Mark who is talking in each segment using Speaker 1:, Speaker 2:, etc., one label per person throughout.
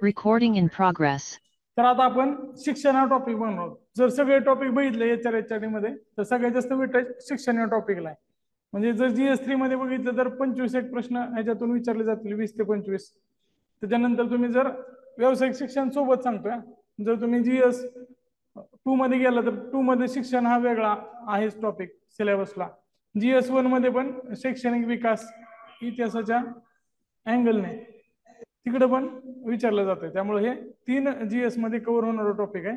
Speaker 1: Recording in progress.
Speaker 2: तर आता आपण शिक्षण हा टॉपिक बनवणार आहोत. जर सगळे टॉपिक बघितले एचआरडी मध्ये तर सगळ्यात जास्त वेटेज शिक्षण या टॉपिकला आहे. म्हणजे जर GS3 मध्ये बघितलं तर 25 एक प्रश्न ह्याच्यातून विचारले जातील, 20 ते 25. त्याच्यानंतर तुम्ही जर व्यावसायिक शिक्षण सोबत सांगतोय, जर तुम्ही GS2 मध्ये गेला तर 2 मध्ये शिक्षण हा वेगळा आहेच टॉपिक सिलेबसला. GS1 मध्ये पण शैक्षणिक विकास इतिहासाच्या अँगलने तिकडे पण विचारलं जातं. त्यामुळे हे 3 GS मध्ये कव्हर होणारा टॉपिक आहे.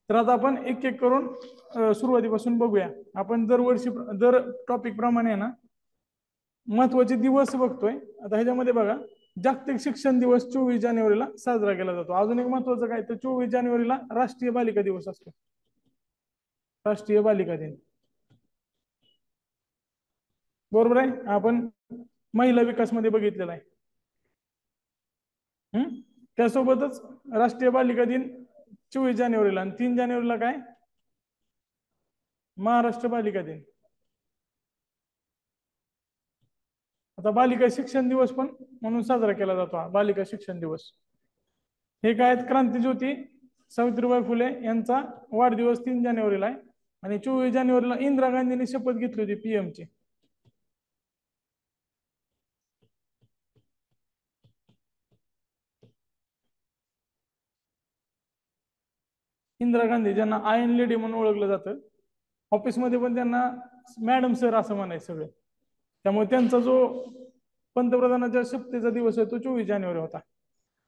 Speaker 2: तर आता आपण एक एक करून सुरुवातीपासून बघूया. आपण दरवर्षी दर टॉपिक प्रमाणे ना महत्वाचे दिवस बघतोय. आता ह्याच्यामध्ये बघा, जागतिक शिक्षण दिवस 24 जानेवारीला साजरा केला जातो. अजून एक महत्वाचं काय तर 24 जानेवारीला राष्ट्रीय बालिका दिवस असतो. राष्ट्रीय बालिका दिन, बरोबर आहे. आपण महिला विकास मध्ये बघितलेला आहे. त्यासोबतच राष्ट्रीय बालिका दिन 24 जानेवारीला आणि 3 जानेवारीला काय महाराष्ट्र बालिका दिन. आता बालिका शिक्षण दिवस पण म्हणून साजरा केला जातो हा बालिका शिक्षण दिवस. हे काय क्रांतीज्योती सावित्रीबाई फुले यांचा वाढदिवस 3 जानेवारीला आहे आणि 24 जानेवारीला इंदिरा गांधींनी शपथ घेतली होती PM ची. इंदिरा गांधी ज्यांना आयर्न लेडी म्हणून ओळखलं जातं, ऑफिसमध्ये पण त्यांना मॅडम सर असं म्हणायचं सगळं. त्यामुळे त्यांचा जो पंतप्रधानाच्या शपथेचा दिवस आहे तो 24 जानेवारी होता.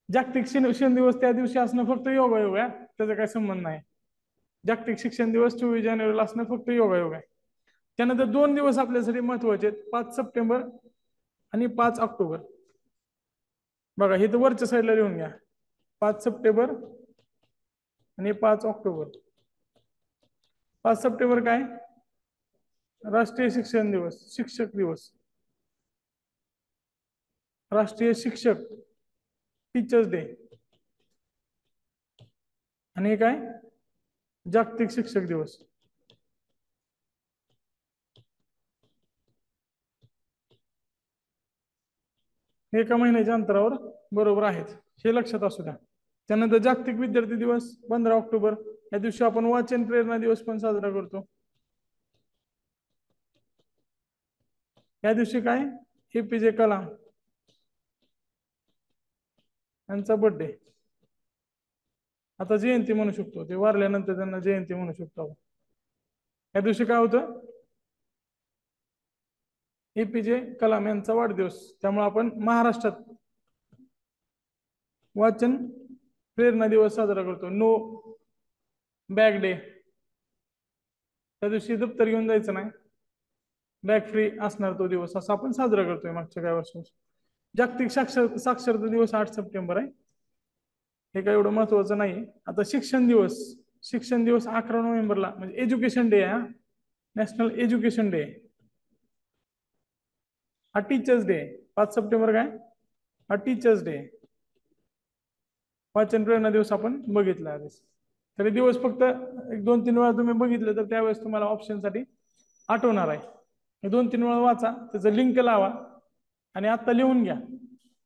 Speaker 2: जागतिक शिक्षण दिवस त्या दिवशी असणं फक्त योगायोग आहे, त्याचा काही संबंध नाही. जागतिक शिक्षण दिवस 24 जानेवारीला असणं फक्त योगायोग आहे. त्यानंतर 2 दिवस आपल्यासाठी महत्वाचे आहेत, 5 सप्टेंबर आणि 5 ऑक्टोबर. बघा हे तर वरच्या साईडला लिहून घ्या, 5 सप्टेंबर आणि 5 ऑक्टोबर. 5 सप्टेंबर काय राष्ट्रीय शिक्षण दिवस, शिक्षक दिवस, राष्ट्रीय शिक्षक टीचर्स डे. आणि काय जागतिक शिक्षक दिवस. एका महिन्याच्या अंतरावर बरोबर आहेत, हे लक्षात असू द्या. त्यानंतर जागतिक विद्यार्थी दिवस 15 ऑक्टोबर. या दिवशी आपण वाचन प्रेरणा दिवस पण साजरा करतो. या दिवशी काय APJ कलाम यांचा बर्थडे. आता जयंती म्हणू शकतो, ते वारल्यानंतर त्यांना जयंती म्हणू शकतो. या दिवशी काय होतं APJ कलाम यांचा वाढदिवस. त्यामुळे आपण महाराष्ट्रात वाचन प्रेरणा दिवस साजरा करतो. No bag day. त्या दिवशी दप्तर घेऊन जायचं नाही, बॅग फ्री असणार तो दिवस, असं आपण साजरा करतोय मागच्या काही वर्षांपासून. जागतिक साक्षरता दिवस 8 सप्टेंबर आहे. हे काय एवढं महत्वाचं नाही. आता शिक्षण दिवस 11 नोव्हेंबरला म्हणजे एज्युकेशन डे आहे, नॅशनल एज्युकेशन डे. हा टीचर्स डे 5 सप्टेंबर काय हा टीचर्स डे. वाचन प्रेरणा दिवस आपण बघितला आधीच. तरी दिवस फक्त 1-2-3 वेळा तुम्ही बघितलं तर त्यावेळेस तुम्हाला ऑप्शन साठी आठवणार आहे. 2-3 वेळा वाचा, त्याचं लिंक लावा आणि आता लिहून घ्या.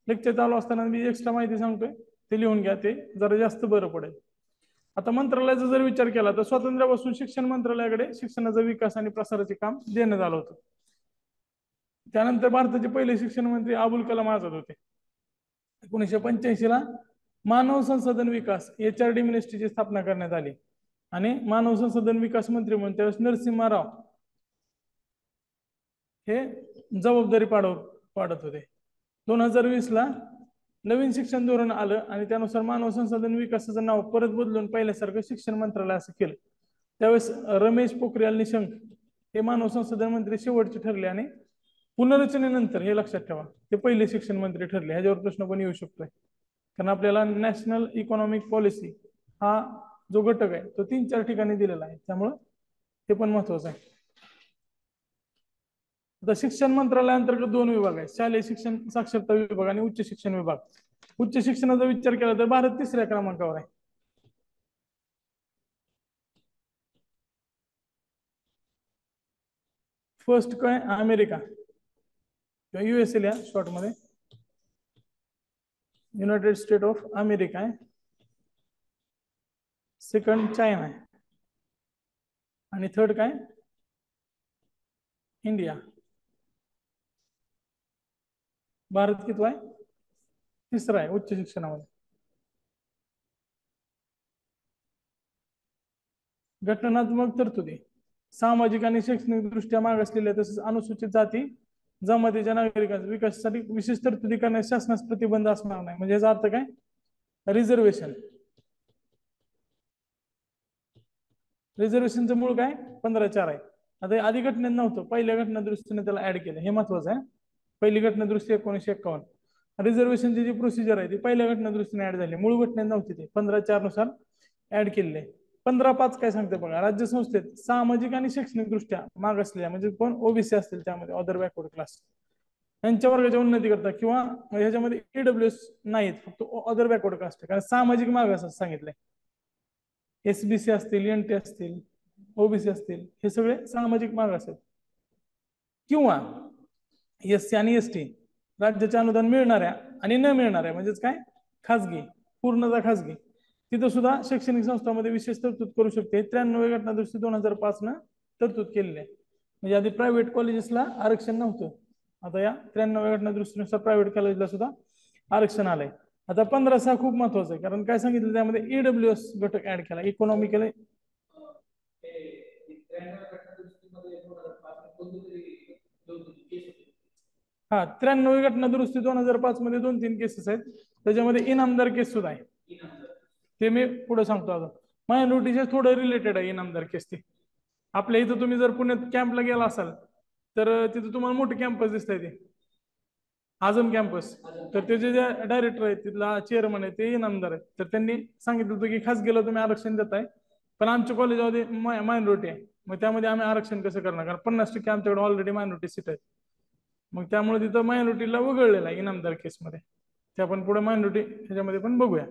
Speaker 2: लेक्चर चालू असताना मी एक्स्ट्रा माहिती सांगतोय, ते लिहून घ्या, ते जरा जास्त बरं पडेल. आता मंत्रालयाचा जर विचार केला तर स्वातंत्र्यापासून शिक्षण मंत्रालयाकडे शिक्षणाचा विकास आणि प्रसाराचे काम देण्यात आलं होतं. त्यानंतर भारताचे पहिले शिक्षण मंत्री अबुल कलाम आझाद होते. 1985 ला मानव संसाधन विकास HRD मिनिस्ट्रीची स्थापना करण्यात आली आणि मानव संसाधन विकास मंत्री म्हणून त्यावेळेस नरसिम्हा राव हे जबाबदारी पाडत होते. 2020 ला नवीन शिक्षण धोरण आलं आणि त्यानुसार मानव संसाधन विकासाचं नाव परत बदलून पहिल्यासारखं शिक्षण मंत्रालय असं केलं. त्यावेळेस रमेश पोखरियाल निशंक हे मानव संसाधन मंत्री शेवटचे ठरले आणि पुनर्रचनेनंतर हे लक्षात ठेवा ते पहिले शिक्षण मंत्री ठरले. ह्याच्यावर प्रश्न पण येऊ शकतोय, कारण आपल्याला नॅशनल इकॉनॉमिक पॉलिसी हा जो घटक आहे तो 3-4 ठिकाणी दिलेला आहे, त्यामुळं ते पण महत्वाचं आहे. आता शिक्षण मंत्रालयाअंतर्गत 2 विभाग आहेत, शालेय शिक्षण साक्षरता विभाग आणि उच्च शिक्षण विभाग. उच्च शिक्षणाचा विचार केला तर भारत 3ऱ्या क्रमांकावर आहे. फर्स्ट काय अमेरिका किंवा USA शॉर्ट मध्ये, युनायटेड स्टेट ऑफ अमेरिका आहे, सेकंड चायना आहे, आणि थर्ड काय इंडिया. भारत कितवा आहे? तिसरा आहे उच्च शिक्षणामध्ये. घटनात्मक तरतुदी सामाजिक आणि शैक्षणिक दृष्ट्या मागासलेल्या तसेच अनुसूचित जाती जमातीच्या नागरिकांच्या विकासासाठी विशेष तरतुदी करण्यास शासनास प्रतिबंध असणार नाही. म्हणजे याचा अर्थ काय? रिझर्वेशन. रिझर्वेशनचं मूळ काय? 15(4) आहे. आता आधी घटनेत नव्हतं, पहिल्या घटना दृष्टीने त्याला ऍड केलं, हे महत्वाचं आहे. पहिली घटना दृष्टी 1951. रिझर्वेशनची जी प्रोसिजर आहे ती पहिल्या घटना दृष्टीने ऍड झाली, मूळ घटनेत नव्हती, ते 15(4) नुसार ऍड केलेले. 15(5) काय सांगते बघा, राज्य संस्थेत सामाजिक आणि शैक्षणिक दृष्ट्या मागासलेल्या म्हणजे कोण ओबीसी असतील त्यामध्ये अदर बॅकवर्ड क्लास यांच्या वर्गाच्या उन्नती करता किंवा ह्याच्यामध्ये ईडब्ल्यूएस नाहीत, फक्त अदर बॅकवर्ड कास्ट, कारण सामाजिक मागास सांगितलंय. एसबीसी असतील, एनटी असतील, ओबीसी असतील, हे सगळे सामाजिक मागास आहेत. किंवा एससी आणि एसटी राज्याचे अनुदान मिळणाऱ्या आणि न मिळणाऱ्या म्हणजेच काय खाजगी, पूर्णतः खाजगी, तिथं सुद्धा शैक्षणिक संस्थांमध्ये विशेष तरतूद करू शकते. 93 घटना दुरुस्ती 2005 न तरतूद केलेली आहे. म्हणजे आधी प्रायव्हेट कॉलेजेसला आरक्षण नव्हतं, आता या 93 घटना दुरुस्तीनुसार प्रायव्हेट कॉलेजला सुद्धा आरक्षण आलंय. आता 15(6) खूप महत्वाचं आहे, कारण काय सांगितलं त्यामध्ये ईडब्ल्यूएस घटक ऍड केला, इकॉनॉमिकल. हा 93 घटना दुरुस्ती 2005 मध्ये 2-3 केसेस आहेत, त्याच्यामध्ये इनामदार केस सुद्धा आहे, ते मी पुढे सांगतो. अजून मायनॉरिटीचे थोडं रिलेटेड आहे इनामदार केस. ते आपल्या इथं तुम्ही जर पुण्यात कॅम्पला गेला असाल तर तिथं तुम्हाला मोठे कॅम्पस दिसत आहे, ते आझम कॅम्पस. तर त्याचे जे डायरेक्टर आहेत तिथला चेअरमन आहे ते इनामदार आहेत. तर त्यांनी सांगितलं होतं की खास गेलं तुम्ही आरक्षण देताय, पण आमच्या कॉलेजमध्ये मायनॉरिटी आहे, मग त्यामध्ये आम्ही आरक्षण कसं करणार, कारण 50% आमच्याकडे ऑलरेडी मायनॉरिटी सीट आहेत. मग त्यामुळे तिथं मायनॉरिटीला वगळलेला आहे इनामदार केसमध्ये. ते आपण पुढे मायनॉरिटी ह्याच्यामध्ये पण बघूया.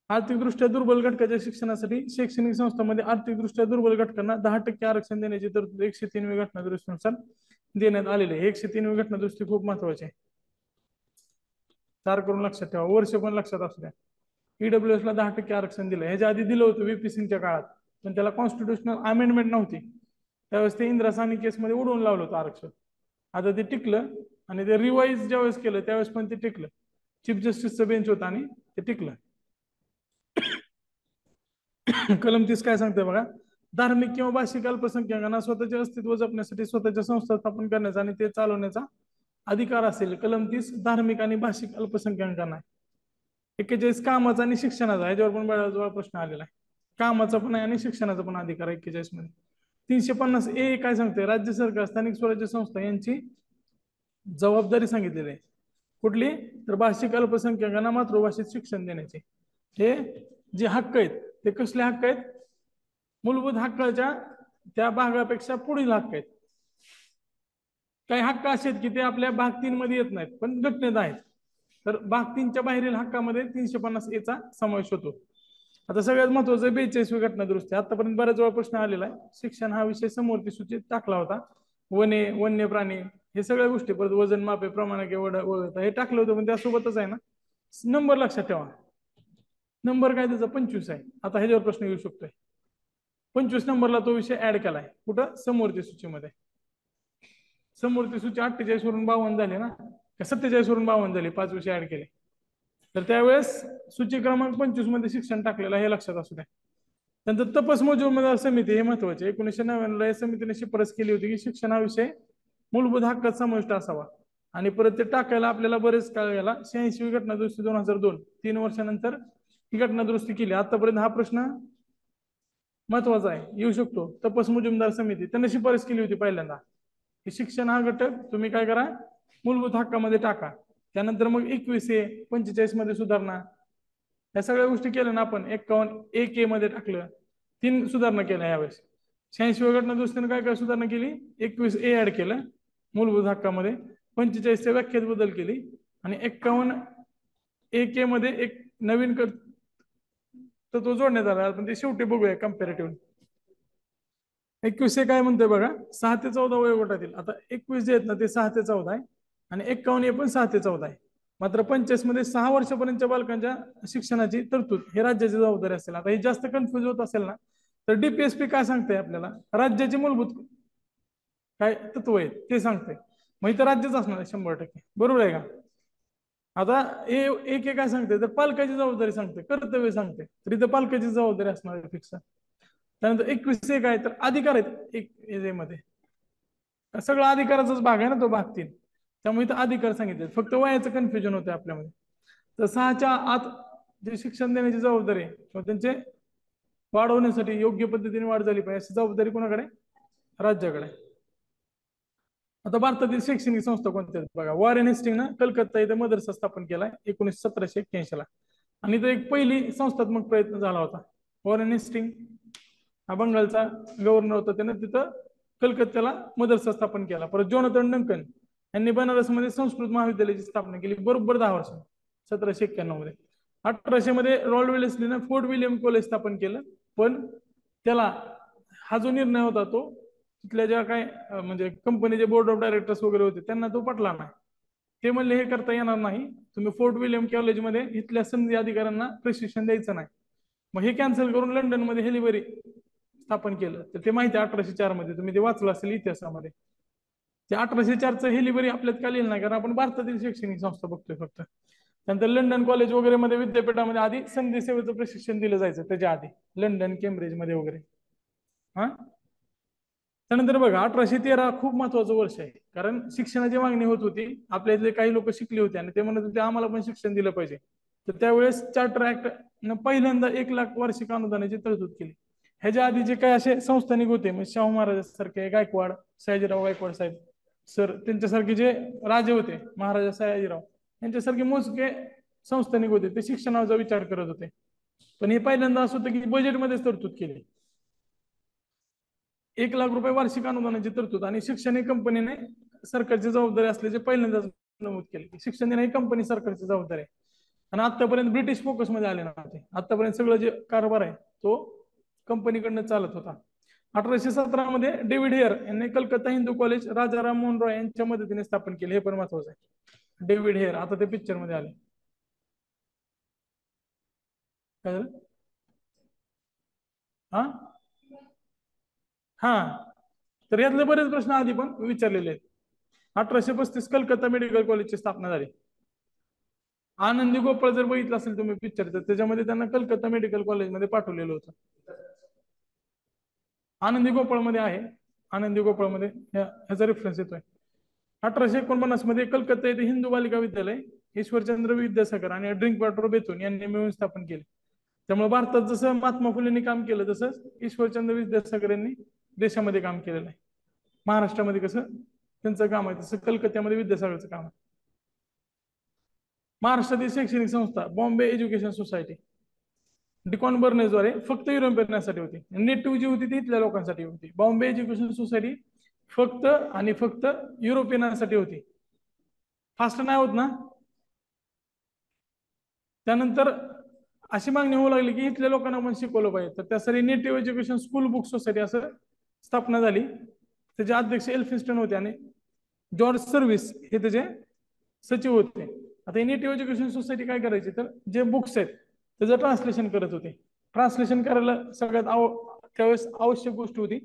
Speaker 2: आर्थिकदृष्ट्या दुर्बल घटकाच्या शिक्षणासाठी शैक्षणिक संस्थांमध्ये आर्थिकदृष्ट्या दुर्बल घटकांना 10% आरक्षण देण्याची तरतूद 103वी घटना दुरुस्तीनुसार देण्यात आलेली आहे. 103वी घटना दुरुस्ती खूप महत्वाची आहे, 4 करून लक्षात ठेवा, वर्ष पण लक्षात असू द्या. ईडब्ल्यूएस ला 10% आरक्षण दिलं, ह्याच्या आधी दिलं होतं व्हीपी सिंगच्या काळात, पण त्याला कॉन्स्टिट्युशनल अमेंडमेंट नव्हती, त्यावेळेस ते इंदिरा साहनी केसमध्ये उडवून लावलं होतं आरक्षण. आता ते टिकलं, आणि ते रिवाईज ज्यावेळेस केलं त्यावेळेस पण ते टिकलं. चीफ जस्टिसचं बेंच होता आणि ते टिकलं. कलम 30 काय सांगते बघा, धार्मिक किंवा भाषिक अल्पसंख्याकांना स्वतःचे अस्तित्व जपण्यासाठी स्वतःच्या संस्था स्थापन करण्याचा आणि ते चालवण्याचा अधिकार असेल. कलम 30 धार्मिक आणि भाषिक अल्पसंख्याकांना. 41 कामाचा आणि शिक्षणाचा, ह्याच्यावर पण बऱ्याच प्रश्न आलेला आहे. कामाचा पण आहे आणि शिक्षणाचा पण अधिकार 41 मध्ये. 350A काय सांगते, राज्य सरकार स्थानिक स्वराज्य संस्था यांची जबाबदारी सांगितलेली आहे. कुठली? तर भाषिक अल्पसंख्याकांना मातृभाषेत शिक्षण देण्याचे. हे जे हक्क आहेत ते कसले हक्क आहेत? मूलभूत हक्काच्या त्या भागापेक्षा पुढील हक्क आहेत. काही हक्क असे आहेत की ते आपल्या भाग 3 मध्ये येत नाहीत पण घटनेत आहेत. तर भाग 3च्या बाहेरील हक्कामध्ये 350A चा समावेश होतो. आता सगळ्यात महत्वाचं 42वी घटना दुरुस्ती. आतापर्यंत बऱ्याच वेळा प्रश्न आलेला आहे, शिक्षण हा विषय समोरची सूचित टाकला होता. वने, वन्य प्राणी, हे सगळ्या गोष्टी, परत वजन मापे, प्रमाणके, हे टाकलं होतं, पण त्यासोबतच आहे ना नंबर लक्षात ठेवा. नंबर काय त्याचा 25 आहे. आता ह्याच्यावर प्रश्न येऊ शकतोय. 25 नंबरला तो विषय ऍड केलाय, कुठं? समोरच्या सूचीमध्ये. समोरची सूची 48 वरून 52 झाली ना, 47 वरून 52 झाली, 5 विषय ऍड केले. तर त्यावेळेस सूची क्रमांक 25 मध्ये शिक्षण टाकलेलं हे लक्षात असू द्या. नंतर तपास मजुरदार समिती, हे महत्वाचे. 1999 या समितीने शिफारस केली होती की शिक्षण हा विषय मूलभूत हक्कात समाविष्ट असावा, आणि परत ते टाकायला आपल्याला बरेच काळ गेला. 86वी घटना दुरुस्ती 2002, 3 वर्षानंतर ही घटना दुरुस्ती केली. आतापर्यंत हा प्रश्न महत्वाचा आहे, येऊ शकतो. तपास मुजुमदार समिती त्यांनी शिफारस केली होती पहिल्यांदा की शिक्षण हा घटक तुम्ही काय करा, मूलभूत हक्कामध्ये टाका. त्यानंतर मग 21A, 45 मध्ये सुधारणा, या सगळ्या गोष्टी केल्या ना आपण. 51A मध्ये टाकलं, 3 सुधारणा केल्या यावेळेस. 86व्या घटना दुरुस्तीने काय काय सुधारणा केली? 21A ऍड केलं मूलभूत हक्कामध्ये, 45च्या व्याख्येत बदल केली, आणि 51AK मध्ये एक नवीन तत्व जोडण्यात आला. पण ते शेवटी बघूया कम्पॅरेटिव्ह. 21A काय म्हणतोय बघा, 6 ते 14 वयोगटातील. आता 21 जे आहेत ना ते 6 ते 14 आहे, आणि 51A पण 6 ते 14 आहे. मात्र 45 मध्ये 6 वर्षापर्यंतच्या बालकांच्या शिक्षणाची तरतूद हे राज्याची जबाबदारी असेल. आता हे जास्त कन्फ्युज होत असेल ना, तर डीपीएसपी काय सांगते आपल्याला, राज्याचे मूलभूत काय तत्व आहेत ते सांगते. मग इथं राज्यच असणार आहे 100%, बरोबर आहे का? आता एक काय सांगते, तर पालकाची जबाबदारी सांगते, कर्तव्य सांगते, तर इथं पालकाची जबाबदारी असणार आहे फिक्स. त्यानंतर 21 काय, तर अधिकार आहेत एक मध्ये, सगळं अधिकाराचाच भाग आहे ना तो भाग 3. त्यामुळे इथं अधिकार सांगितले, फक्त वयाचं कन्फ्युजन होते आपल्यामध्ये. तर 6च्या आत जे शिक्षण देण्याची जबाबदारी आहे किंवा त्यांचे वाढवण्यासाठी योग्य पद्धतीने वाढ झाली पाहिजे अशी जबाबदारी कोणाकडे, राज्याकडे. आता भारतातील शैक्षणिक संस्था कोणत्या आहेत बघा. वॉरेन हेस्टिंगनं कलकत्ता इथे मदरसा स्थापन केलाय 1781 ला, आणि तो एक पहिली संस्थात्मक प्रयत्न झाला होता. वॉरेन हेस्टिंग हा बंगालचा गव्हर्नर होता, त्यानं तिथं कलकत्त्याला मदरसा स्थापन केला. परत जोनाथन डंकन यांनी बनारसमध्ये संस्कृत महाविद्यालयाची स्थापना केली, बरोबर 10 वर्ष, 1791 मध्ये. 1800 मध्ये रॉल्ड वेलेस्लीनं फोर्ट विलियम कॉलेज स्थापन केलं, पण त्याला हा जो निर्णय होता तो तिथल्या ज्या काय म्हणजे कंपनीचे बोर्ड ऑफ डायरेक्टर्स वगैरे होते त्यांना तो पटला नाही. ते म्हणले हे करता येणार नाही, तुम्ही फोर्ट विलियम कॉलेजमध्ये इथल्या संधी अधिकाऱ्यांना प्रशिक्षण द्यायचं नाही. मग हे कॅन्सल करून लंडनमध्ये हेलिबरी स्थापन केलं. तर ते माहिती आहे 1804 मध्ये, तुम्ही ते वाचलं असेल इतिहासामध्ये. ते 1804चं हेलिबरी आपल्यात का लिहिलं नाही, कारण आपण भारतातील शैक्षणिक संस्था बघतोय फक्त. त्यानंतर लंडन कॉलेज वगैरे मध्ये विद्यापीठामध्ये आधी संधी सेवेचं प्रशिक्षण दिलं जायचं त्याच्या आधी, लंडन केम्ब्रिज मध्ये वगैरे. हा, त्यानंतर बघा 1813 खूप महत्वाचं वर्ष आहे, कारण शिक्षणाची मागणी होत होती. आपल्या इथले काही लोक शिकले होते आणि ते म्हणत होते आम्हाला पण शिक्षण दिलं पाहिजे. तर त्यावेळेस चार्टर ऍक्ट न पहिल्यांदा 1 लाख वार्षिक अनुदानाची तरतूद केली. ह्याच्या आधी जे काही असे संस्थानिक होते, म्हणजे शाहू महाराजांसारखे, गायकवाड, सयाजीराव गायकवाड साहेब सर, त्यांच्यासारखे जे राजे होते, महाराजा सयाजीराव यांच्यासारखे मोजके संस्थानिक होते, ते शिक्षणाचा विचार करत होते. पण हे पहिल्यांदा असं होतं की बजेटमध्येच तरतूद केली. 1 लाख रुपये वार्षिक अनुदानाची तरतूद, आणि शिक्षण ही कंपनीने सरकारची जबाबदारी असल्याचे पहिल्यांदाच नमूद केले की शिक्षण देणं ही कंपनी सरकारची जबाबदारी आहे. आणि आतापर्यंत ब्रिटिश फोकस मध्ये आले नव्हते, आतापर्यंत सगळं जे कारभार आहे तो कंपनीकडनं चालत होता. 1817 मध्ये डेव्हिड हेअर यांनी कलकत्ता हिंदू कॉलेज राजाराम मोहन रॉय यांच्या मदतीने स्थापन केले, हे पण महत्वाचं आहे. डेव्हिड हेअर आता ते पिक्चर मध्ये आले. काय झालं? हा हा, तर यातले बरेच प्रश्न आधी पण विचारलेले आहेत. 1835 कलकत्ता मेडिकल कॉलेजची स्थापना झाली. आनंदी गोपाळ जर बघितलं असेल तुम्ही पिक्चर, तर त्याच्यामध्ये त्यांना कलकत्ता मेडिकल कॉलेजमध्ये पाठवलेलं होतं. आनंदी गोपाळ मध्ये आहे, आनंदी गोपाळ मध्ये ह्याचा रेफरन्स येतोय. 1849 मध्ये कलकत्ता येथे हिंदू बालिका विद्यालय ईश्वरचंद्र विद्यासागर आणि ड्रिंक वॉटर बेतून यांनी मिळून स्थापन केले. त्यामुळे भारतात जसं महात्मा फुलेंनी काम केलं, तसंच ईश्वरचंद्र विद्यासागर यांनी देशामध्ये काम केलेलं आहे. महाराष्ट्रामध्ये कसं त्यांचं काम आहे, तसं कलकत्त्यामध्ये विद्यासागरचं काम आहे. महाराष्ट्रातील शैक्षणिक संस्था बॉम्बे एज्युकेशन सोसायटी डिकॉन बर्नेजद्वारे फक्त युरोपियनांसाठी होती. नेटिव्ह जी होती ती इथल्या लोकांसाठी होती. बॉम्बे एज्युकेशन सोसायटी फक्त आणि फक्त युरोपियनांसाठी होती. फास्ट नाही होत ना? त्यानंतर अशी मागणी होऊ लागली की इथल्या लोकांना पण शिकवलं पाहिजे, तर त्यासाठी native education school book society असं स्थापना झाली. त्याचे अध्यक्ष एल्फिन्स्टन होते आणि जॉर्ज सर्व्हिस हे त्याचे सचिव होते. आता नेटिव्ह एज्युकेशन सोसायटी काय करायची, तर जे बुक्स आहेत त्याचं ट्रान्सलेशन करत होते. ट्रान्सलेशन करायला सगळ्यात त्यावेळेस आवश्यक गोष्ट होती,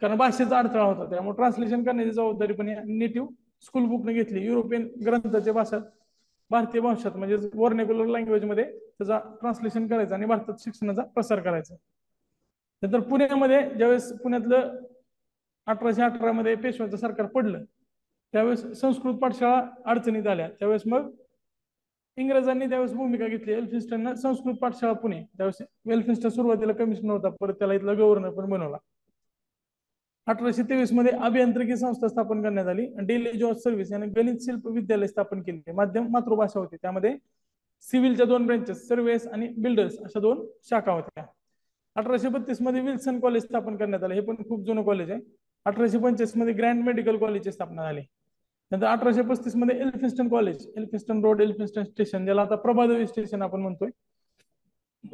Speaker 2: कारण भाषेचा अडथळा होता. त्यामुळे ट्रान्सलेशन करण्याची जबाबदारी पण नेटिव्ह स्कूल बुकने घेतली. युरोपियन ग्रंथाच्या भाषेत, भारतीय भाषेत म्हणजे वर्नेक्युलर लँग्वेज मध्ये त्याचा ट्रान्सलेशन करायचं आणि भारतात शिक्षणाचा प्रसार करायचा. नंतर पुण्यामध्ये ज्यावेळेस पुण्यातलं 1818 मध्ये पेशव्याचं सरकार पडलं, त्यावेळेस संस्कृत पाठशाळा अडचणीत आल्या. त्यावेळेस मग इंग्रजांनी त्यावेळेस भूमिका घेतली. एल्फिन्स्टन संस्कृत पाठशाळा पुणे, त्यावेळेस एल्फिन्स्टन सुरुवातीला कमिशनर होता, परत त्याला इथला गव्हर्नर पण बनवला. 1823 मध्ये अभियांत्रिकी संस्था स्थापन करण्यात आली. डेली जॉर्ज सर्व्हिस याने गणित शिल्प विद्यालय स्थापन केले. माध्यम मातृभाषा होती, त्यामध्ये सिव्हिलच्या 2 ब्रँचेस, सर्वेस आणि बिल्डर्स अशा 2 शाखा होत्या. 1832 मध्ये विल्सन कॉलेज स्थापन करण्यात आले, हे पण खूप जुनं कॉलेज आहे. 1885 मध्ये ग्रँड मेडिकल कॉलेजची स्थापना झाली. नंतर 1835 मध्ये Elphinstone college, Elphinstone road, Elphinstone station, ज्याला आता प्रभादेवी स्टेशन आपण म्हणतोय,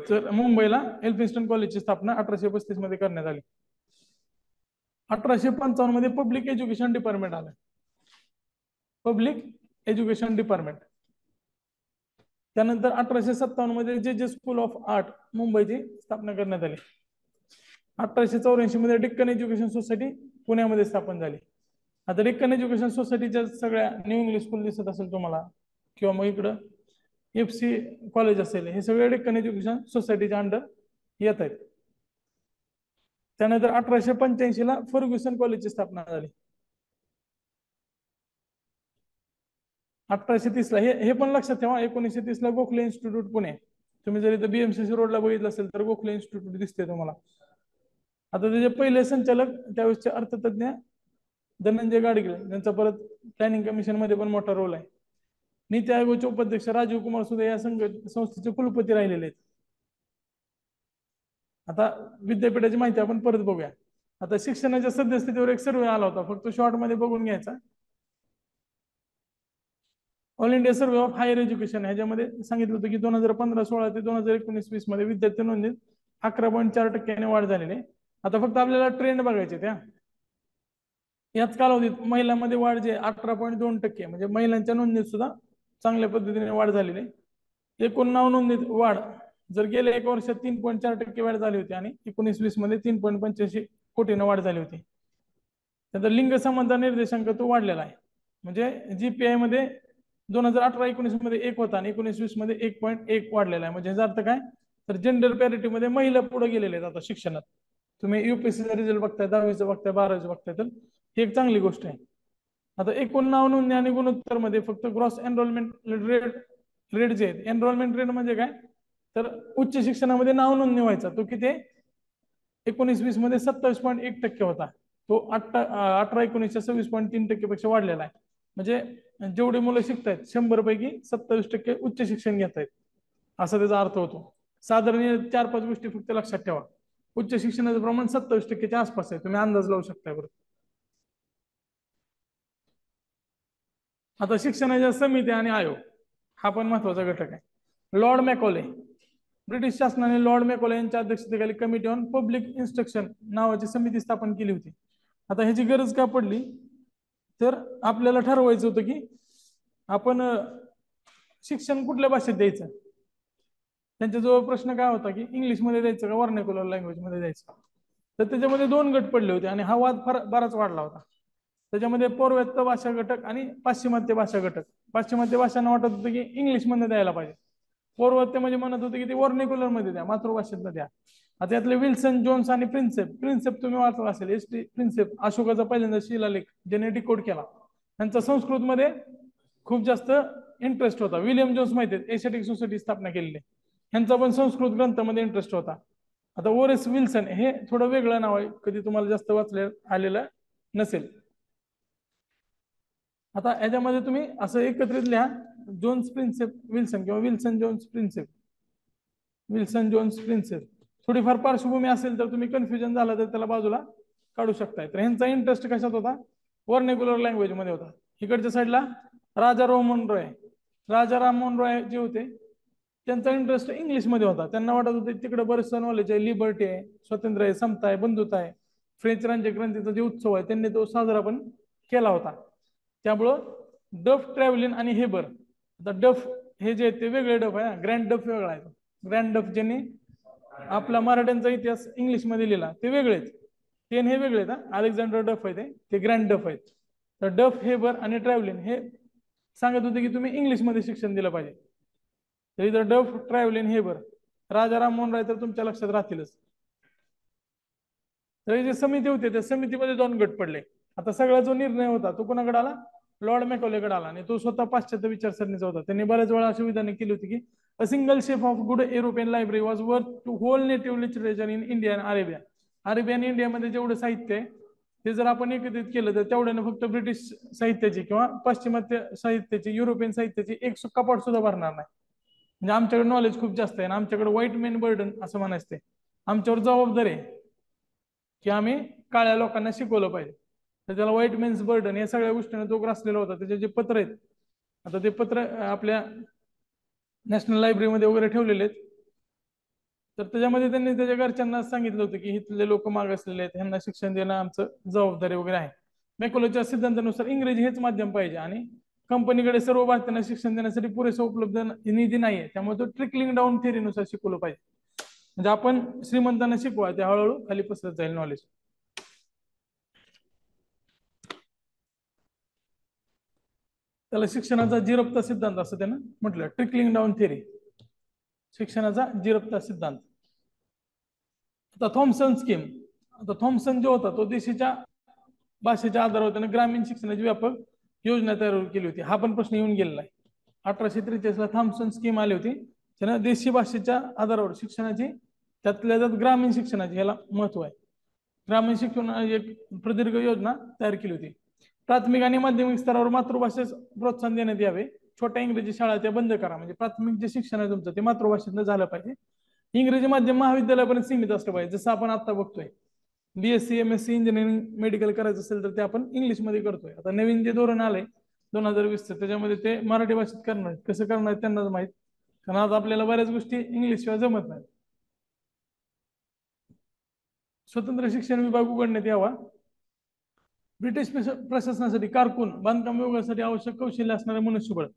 Speaker 2: तर मुंबईला एल्फिन्स्टन कॉलेजची स्थापना 1835 मध्ये करण्यात आली. 1855 मध्ये पब्लिक एज्युकेशन डिपार्टमेंट आलं. पब्लिक एज्युकेशन डिपार्टमेंट त्यानंतर 1857 मध्ये जे स्कूल ऑफ आर्ट मुंबईची स्थापना करण्यात आली. 1884 मध्ये डेक्कन एज्युकेशन सोसायटी पुण्यामध्ये स्थापन झाली. आता डेक्कन एज्युकेशन सोसायटीच्या सगळ्या न्यू इंग्लिश स्कूल दिसत असेल तुम्हाला, किंवा मग इकडं FC कॉलेज असेल, हे सगळे डेक्कन एज्युकेशन सोसायटीच्या अंडर येत आहेत. त्यानंतर 1885 ला फर्ग्युसन कॉलेजची स्थापना झाली. 1830 ला हे पण लक्षात ठेवा, 1930 ला गोखले इन्स्टिट्यूट पुणे. तुम्ही जर इथं BMCC रोडला बघितलं असेल तर गोखले इन्स्टिट्यूट दिसते तुम्हाला. आता त्याचे पहिले संचालक त्यावेळेसचे अर्थतज्ञ धनंजय गाडगीळ, त्यांचा परत प्लॅनिंग कमिशन मध्ये पण मोठा रोल आहे. नीती आयोगाचे उपाध्यक्ष राजीव कुमार सुद्धा या संस्थेचे कुलपती राहिलेले आहेत. आता विद्यापीठाची माहिती आपण परत बघूया. आता शिक्षणाच्या सद्यस्थितीवर एक सर्वे आला होता, फक्त शॉर्ट मध्ये बघून घ्यायचा. All India survey of higher education ह्याच्यामध्ये सांगितलं होतं की 2015-16 ते 2019-20 मध्ये विद्यार्थी नोंदणीत 11.4% वाढ झालेली आहे. आता फक्त आपल्याला ट्रेंड बघायचे त्या याच कालावधीत महिलांमध्ये वाढ जे 18.2%, म्हणजे महिलांच्या नोंदणीत सुद्धा चांगल्या पद्धतीने वाढ झालेली आहे. एकूण नाव नोंदणीत वाढ जर गेल्या 1 वर्षात 3.4% वाढ झाली होती आणि 19-20 मध्ये 3.85 कोटीने वाढ झाली होती. त्यानंतर लिंग समानता निर्देशांक तो वाढलेला आहे. म्हणजे GPI मध्ये 2018-19 मध्ये 1 होता आणि 19-20 मध्ये 1.1 वाढलेला आहे. म्हणजे याचा अर्थ काय, तर जेंडर पॅरिटी मध्ये महिला पुढे गेलेले आहेत आता शिक्षणात. तुम्ही UPSCचा रिझल्ट बघताय, 10वीचा बघताय, 12वीचा बघताय, तर ही एक चांगली गोष्ट आहे. आता एकूण नाव नोंदणी आणि गुणोत्तर मध्ये फक्त ग्रॉस एनरोलमेंट रेट जे आहेत, एनरोलमेंट रेट म्हणजे काय, तर उच्च शिक्षणामध्ये नाव नोंदणी व्हायचा तो किती 19-20 मध्ये 27.1% होता. तो 18-19च्या 26.3% पेक्षा वाढलेला आहे. म्हणजे जेवढे मुलं शिकतायत 100 पैकी 27% उच्च शिक्षण घेत आहेत, असा त्याचा अर्थ होतो. साधारण 4-5 गोष्टी फक्त लक्षात ठेवा. उच्च शिक्षणाचं प्रमाण 27%च्या आसपास आहे, तुम्ही अंदाज लावू शकता. बरोबर. आता शिक्षणाच्या समिती आणि आयोग हा पण महत्वाचा घटक आहे. लॉर्ड मॅकॉले, ब्रिटिश शासनाने लॉर्ड मॅकॉले यांच्या अध्यक्षतेखाली कमिटी ऑन पब्लिक इन्स्ट्रक्शन नावाची समिती स्थापन केली होती. आता ह्याची गरज का पडली, तर आपल्याला ठरवायचं होतं की आपण शिक्षण कुठल्या भाषेत द्यायचं. त्यांच्याजवळ प्रश्न काय होता की इंग्लिशमध्ये द्यायचं का व्हर्नाक्युलर लँग्वेज मध्ये द्यायचं. तर त्याच्यामध्ये 2 गट पडले होते आणि हा वाद बराच वाढला होता. त्याच्यामध्ये पौर्वात्य भाषा घटक आणि पाश्चिमात्य भाषा घटक. पाश्चिमात्य भाषांना वाटत होतं की इंग्लिश मध्ये द्यायला पाहिजे, पौर्वात्य म्हणजे म्हणत होते की ते व्हर्नाक्युलर मध्ये द्या, मातृभाषेतनं द्या. आता यातले विल्सन, जोन्स आणि प्रिन्सेप तुम्ही वाचला असेल, ST प्रिन्सेप, अशोकाचा पहिल्यांदा शिलालेख ज्याने डिकोड केला, त्यांचा संस्कृत मध्ये खूप जास्त इंटरेस्ट होता. विलियम जोन्स माहिती आहे, एशियाटिक सोसायटी स्थापना केलेली, ह्यांचा पण संस्कृत ग्रंथामध्ये इंटरेस्ट होता. आता ओरेस विल्सन हे थोडं वेगळं नाव आहे, कधी तुम्हाला जास्त वाचले आलेलं नसेल. आता याच्यामध्ये तुम्ही असं एकत्रित लिहा, जोन्स प्रिन्सेप विल्सन किंवा Wilson Jones Prinsep, Wilson Jones Prinsep. थोडीफार पार्श्वभूमी असेल तर तुम्ही कन्फ्युजन झालं तर त्याला बाजूला काढू शकताय. तर ह्यांचा इंटरेस्ट कशात होता, व्हर्नाक्युलर लँग्वेज मध्ये होता. इकडच्या साईडला राजा राममोहन रॉय जे होते त्यांचा इंटरेस्ट इंग्लिश मध्ये होता. त्यांना वाटत होतं तिकडे बरेचसं नॉलेज आहे, लिबर्टी आहे, स्वातंत्र्य आहे, समता आहे, बंधुता आहे. फ्रेंच क्रांतीचा जे उत्सव आहे त्यांनी तो साजरा पण केला होता. त्यामुळं डफ, ट्रॅव्हलिन आणि हेबर. आता डफ हे जे ते वेगळे डफ आहे, ग्रँड डफ वेगळा आहे. ग्रँड डफ ज्यांनी आपला मराठ्यांचा इतिहास इंग्लिश मध्ये लिहिला ते वेगळेच, ते हे वेगळे आहेत. अलेक्झांडर डफ आहे ते ग्रँड डफ आहेत. तर डफ, हेबर आणि ट्रॅव्हलिन हे सांगत होते की तुम्ही इंग्लिश मध्ये शिक्षण दिलं पाहिजे. तर इथं डफ, ट्रॅव्हलिन, हेबर, राजा राममोहन राय तर तुमच्या लक्षात राहतीलच. तर जे समिती होते त्या समितीमध्ये 2 गट पडले. आता सगळा जो निर्णय होता तो कोणाकडे आला, लॉर्ड मॅकॉलेकडे आला, आणि तो स्वतः पाश्चात्य विचारसरणीचा होता. त्यांनी बऱ्याच वेळा अशी विधाने केली होती की a single shelf of good European library was worth to whole native literature in India and Arabia. Arabian इंडियामध्ये जेवढं साहित्य आहे ते जर आपण एकत्रित केलं तर तेवढ्यानं फक्त ब्रिटिश साहित्याची किंवा पाश्चिमात्य साहित्याची, युरोपियन साहित्याची एक कपाट सुद्धा भरणार नाही. म्हणजे आमच्याकडे नॉलेज खूप जास्त आहे आणि आमच्याकडे व्हाईट मेन बर्डन असं म्हणायचं, ते आमच्यावर जबाबदारी आहे की आम्ही काळ्या लोकांना शिकवलं पाहिजे. तर त्याला व्हाईट मेन्स बर्डन या सगळ्या गोष्टींना तो ग्रासलेला होता. त्याचे जे पत्र आहेत, आता ते पत्र आपल्या नॅशनल लायब्ररीमध्ये वगैरे ठेवलेले आहेत. तर त्याच्यामध्ये त्यांनी त्याच्या घरच्यांना सांगितलं होतं की इथले लोक मागासलेले आहेत, ह्यांना शिक्षण देणं आमचं जबाबदारी वगैरे आहे. मॅकॉलेच्या सिद्धांतानुसार इंग्रजी हेच माध्यम पाहिजे आणि कंपनीकडे सर्व भारतीयांना शिक्षण देण्यासाठी पुरेसा उपलब्ध निधी नाहीये, त्यामुळे तो ट्रिकलिंग डाऊन थेअरीनुसार शिकवलं पाहिजे. म्हणजे आपण श्रीमंतांना शिकवा, ते हळूहळू खाली पसरत जाईल नॉलेज. त्याला शिक्षणाचा जिरपता सिद्धांत असं त्यानं म्हटलं, ट्रिकलिंग डाऊन थेअरी, शिक्षणाचा जिरपता सिद्धांत. आता थॉम्सन स्कीम, आता थॉम्सन जो होता तो देशीच्या भाषेच्या आधारावर त्यानं ग्रामीण शिक्षणाची व्यापक योजना तयार केली होती. हा पण प्रश्न येऊन गेलेला आहे. 1843 ला थॉम्सन स्कीम आली होती, त्यानं देशी भाषेच्या आधारावर शिक्षणाची, त्यातल्या त्यात ग्रामीण शिक्षणाची ह्याला महत्व आहे. ग्रामीण शिक्षण एक प्रदीर्घ योजना तयार केली होती. प्राथमिक आणि माध्यमिक स्तरावर मातृभाषेस प्रोत्साहन देण्यात यावे. छोट्या इंग्रजी शाळा त्या बंद करा, म्हणजे प्राथमिक जे शिक्षण आहे तुमचं ते मातृभाषेतनं झालं पाहिजे. इंग्रजी माध्यम महाविद्यालयापर्यंत सीमित असलं पाहिजे, जसं आपण आता बघतोय. बीएससी एमएससी इंजिनिअरिंग मेडिकल करायचं असेल तर ते आपण इंग्लिशमध्ये करतोय. आता नवीन जे धोरण आलंय 2020 त्याच्यामध्ये ते मराठी भाषेत करणार, कसं करणार त्यांनाच माहित, कारण आज आपल्याला बऱ्याच गोष्टी इंग्लिश शिवाय जमत नाही. स्वतंत्र शिक्षण विभाग उघडण्यात यावा. ब्रिटिश प्रशासनासाठी कारकून, बांधकाम विभागासाठी आवश्यक कौशल्य असणारे मनुष्यबळ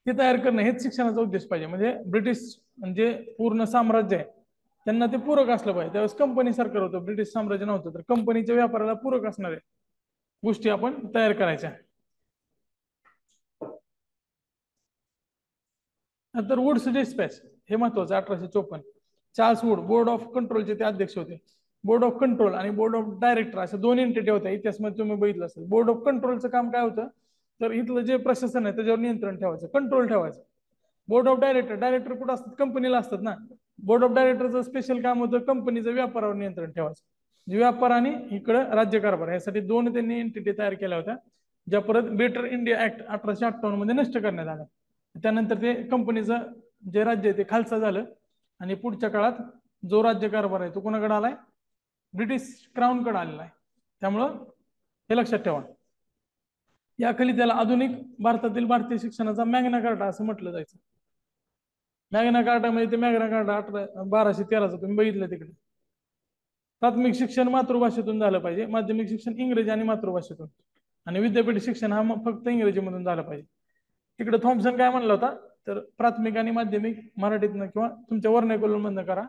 Speaker 2: ते तयार करणं हेच शिक्षणाचा उद्देश पाहिजे. म्हणजे ब्रिटिश म्हणजे पूर्ण साम्राज्य आहे, त्यांना ते पूरक असलं पाहिजे. त्यावेळेस कंपनी सरकार होतं, ब्रिटिश साम्राज्य नव्हतं, तर कंपनीच्या व्यापाराला पूरक असणारे गोष्टी आपण तयार करायच्या. नंतर वुड्स डिस्पॅच हे महत्वाचं. 1854 चार्ल्स वुड बोर्ड ऑफ कंट्रोलचे ते अध्यक्ष होते. बोर्ड ऑफ कंट्रोल आणि बोर्ड ऑफ डायरेक्टर अशा दोन एंटिटी होत्या. इतिहासमध्ये तुम्ही बघितलं असेल. बोर्ड ऑफ कंट्रोलचं काम काय होतं, तर इथलं जे प्रशासन आहे त्याच्यावर नियंत्रण ठेवायचं, कंट्रोल ठेवायचं. बोर्ड ऑफ डायरेक्टर, डायरेक्टर कुठं असतात, कंपनीला असतात ना. बोर्ड ऑफ डायरेक्टरचं स्पेशल काम होतं कंपनीचं व्यापारावर नियंत्रण ठेवायचं, म्हणजे व्यापार आणि इकडं राज्यकारभार, यासाठी दोन त्यांनी एंटिटी तयार केल्या होत्या, ज्या परत बेटर इंडिया ऍक्ट 1858 मध्ये नष्ट करण्यात आल्या. त्यानंतर ते कंपनीचं जे राज्य आहे ते खालचं झालं आणि पुढच्या काळात जो राज्यकारभार आहे तो कोणाकडे आलाय, ब्रिटिश क्राऊन कडे आलेला आहे. त्यामुळं हे लक्षात ठेवा. याखाली त्याला आधुनिक भारतातील भारतीय शिक्षणाचा मॅग्ना कार्टा असं म्हटलं जायचं. मॅग्ना कार्टा म्हणजे ते मॅग्ना कार्टा 1213 तुम्ही बघितलं तिकडे. प्राथमिक शिक्षण मातृभाषेतून झालं पाहिजे, माध्यमिक शिक्षण इंग्रजी आणि मातृभाषेतून, आणि विद्यापीठ शिक्षण हा फक्त इंग्रजीमधून झालं पाहिजे. तिकडे थॉम्सन काय म्हणलं होता, तर प्राथमिक आणि माध्यमिक मराठीतनं किंवा तुमच्या वर्णकुलम मधनं करा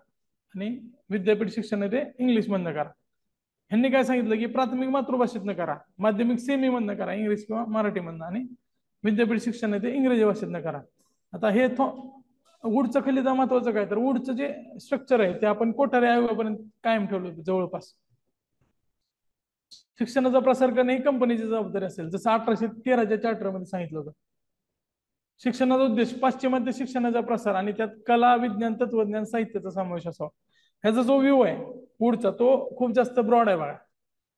Speaker 2: आणि विद्यापीठ शिक्षण ते इंग्लिश मधनं करा. ह्यांनी काय सांगितलं की प्राथमिक मातृभाषेतनं करा, माध्यमिक सेमी मधनं करा इंग्लिश किंवा मराठी मधनं, आणि विद्यापीठ शिक्षण ते इंग्रजी भाषेतनं करा. आता हे वुडचं खलिता महत्वाचं काय, तर वुडचं जे स्ट्रक्चर आहे ते आपण कोठारी आयोगापर्यंत कायम ठेवलं जवळपास. शिक्षणाचा प्रसार करणे ही कंपनीची जबाबदारी असेल, जसं 1813च्या चार्टरमध्ये सांगितलं होतं. शिक्षणाचा उद्देश पाश्चिमात्य शिक्षणाचा प्रसार आणि त्यात कला, विज्ञान, तत्वज्ञान, साहित्याचा समावेश असावा. ह्याचा जो व्ह्यू आहे पुढचा तो खूप जास्त ब्रॉड आहे बघा.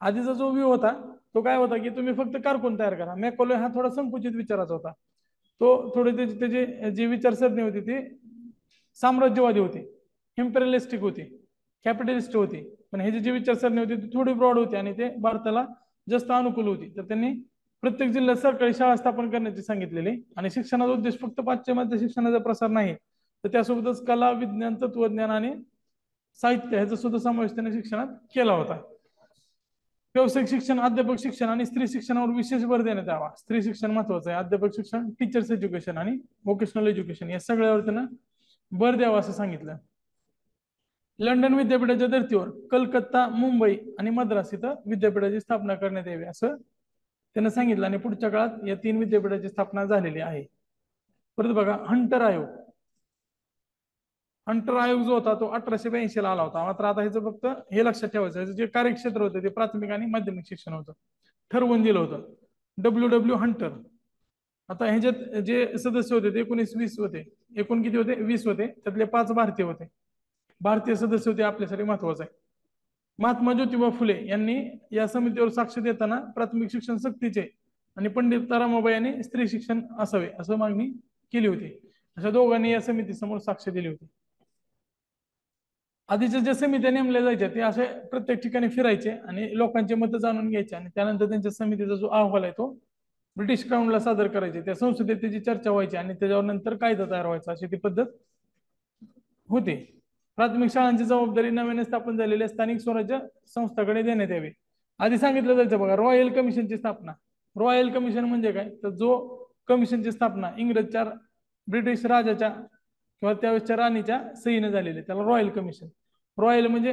Speaker 2: आधीचा जो व्ह्यू होता तो काय होता की तुम्ही फक्त कारकून तयार करा. मॅकॉले हा थोडा संकुचित विचाराचा होता. तो थोडे त्याचे जी विचारसरणी होती ती साम्राज्यवादी होती, इम्पेरियलिस्टिक होती, कॅपिटलिस्ट होती. पण ह्याची जी विचारसरणी होती ती थोडी ब्रॉड होती आणि ते भारताला जास्त अनुकूल होती. तर त्यांनी प्रत्येक जिल्ह्यात सरकारी शाळा स्थापन करण्याची सांगितलेली, आणि शिक्षणाचा उद्देश फक्त पाश्चिमात्य शिक्षणाचा प्रसार नाही, तर त्यासोबतच कला, विज्ञान, तत्वज्ञान आणि साहित्य ह्याचा सुद्धा समावेश त्याने शिक्षणात केला होता. व्यावसायिक शिक्षण, अध्यापक शिक्षण आणि स्त्री शिक्षणावर विशेष भर देण्यात यावा. स्त्री शिक्षण महत्वाचं आहे. अध्यापक शिक्षण, टीचर्स एज्युकेशन आणि व्होकेशनल एज्युकेशन या सगळ्यावर त्यानं भर द्यावा असं सांगितलं. लंडन विद्यापीठाच्या धर्तीवर कलकत्ता, मुंबई आणि मद्रास इथं विद्यापीठाची स्थापना करण्यात यावी असं त्यानं सांगितलं, आणि पुढच्या काळात या 3 विद्यापीठाची स्थापना झालेली आहे. परत बघा हंटर आयोग. हंटर आयोग जो होता तो 1882 ला आला होता. मात्र आता ह्याचं फक्त हे लक्षात ठेवायचं, जे कार्यक्षेत्र होतं ते प्राथमिक आणि माध्यमिक शिक्षण होतं, ठरवून दिलं होतं. WW Hunter. आता ह्याच्यात जे सदस्य होते ते 19-20 होते. एकूण किती होते? 20 होते. त्यातले 5 भारतीय होते. भारतीय सदस्य होते आपल्यासाठी महत्वाचं आहे. महात्मा ज्योतिबा फुले यांनी या समितीवर साक्ष देताना प्राथमिक शिक्षण सक्तीचे आणि पंडित रमाबाई यांनी स्त्री शिक्षण असावे असं मागणी केली होती. अशा दोघांनी या समितीसमोर साक्ष दिली होती. आधीच्या ज्या समित्या नेमल्या जायच्या ते असे प्रत्येक ठिकाणी फिरायचे आणि लोकांचे मत जाणून घ्यायचे, आणि त्यानंतर त्यांच्या समितीचा जो अहवाल आहे तो ब्रिटिश क्राऊनला सादर करायचे. त्या संसदेत त्याची चर्चा व्हायची आणि त्याच्यावर नंतर कायदा तयार व्हायचा, अशी ती पद्धत होती. प्राथमिक शाळांची जबाबदारी नव्याने स्थापन झालेल्या स्थानिक स्वराज्य संस्थांकडे देण्यात यावी. आधी सांगितलं जायचं बघा, रॉयल कमिशनची स्थापना. रॉयल कमिशन म्हणजे काय, तर जो कमिशनची स्थापना इंग्रजच्या ब्रिटिश राजाच्या किंवा त्यावेळेसच्या राणीच्या सहीने झालेली, त्याला रॉयल कमिशन. रॉयल म्हणजे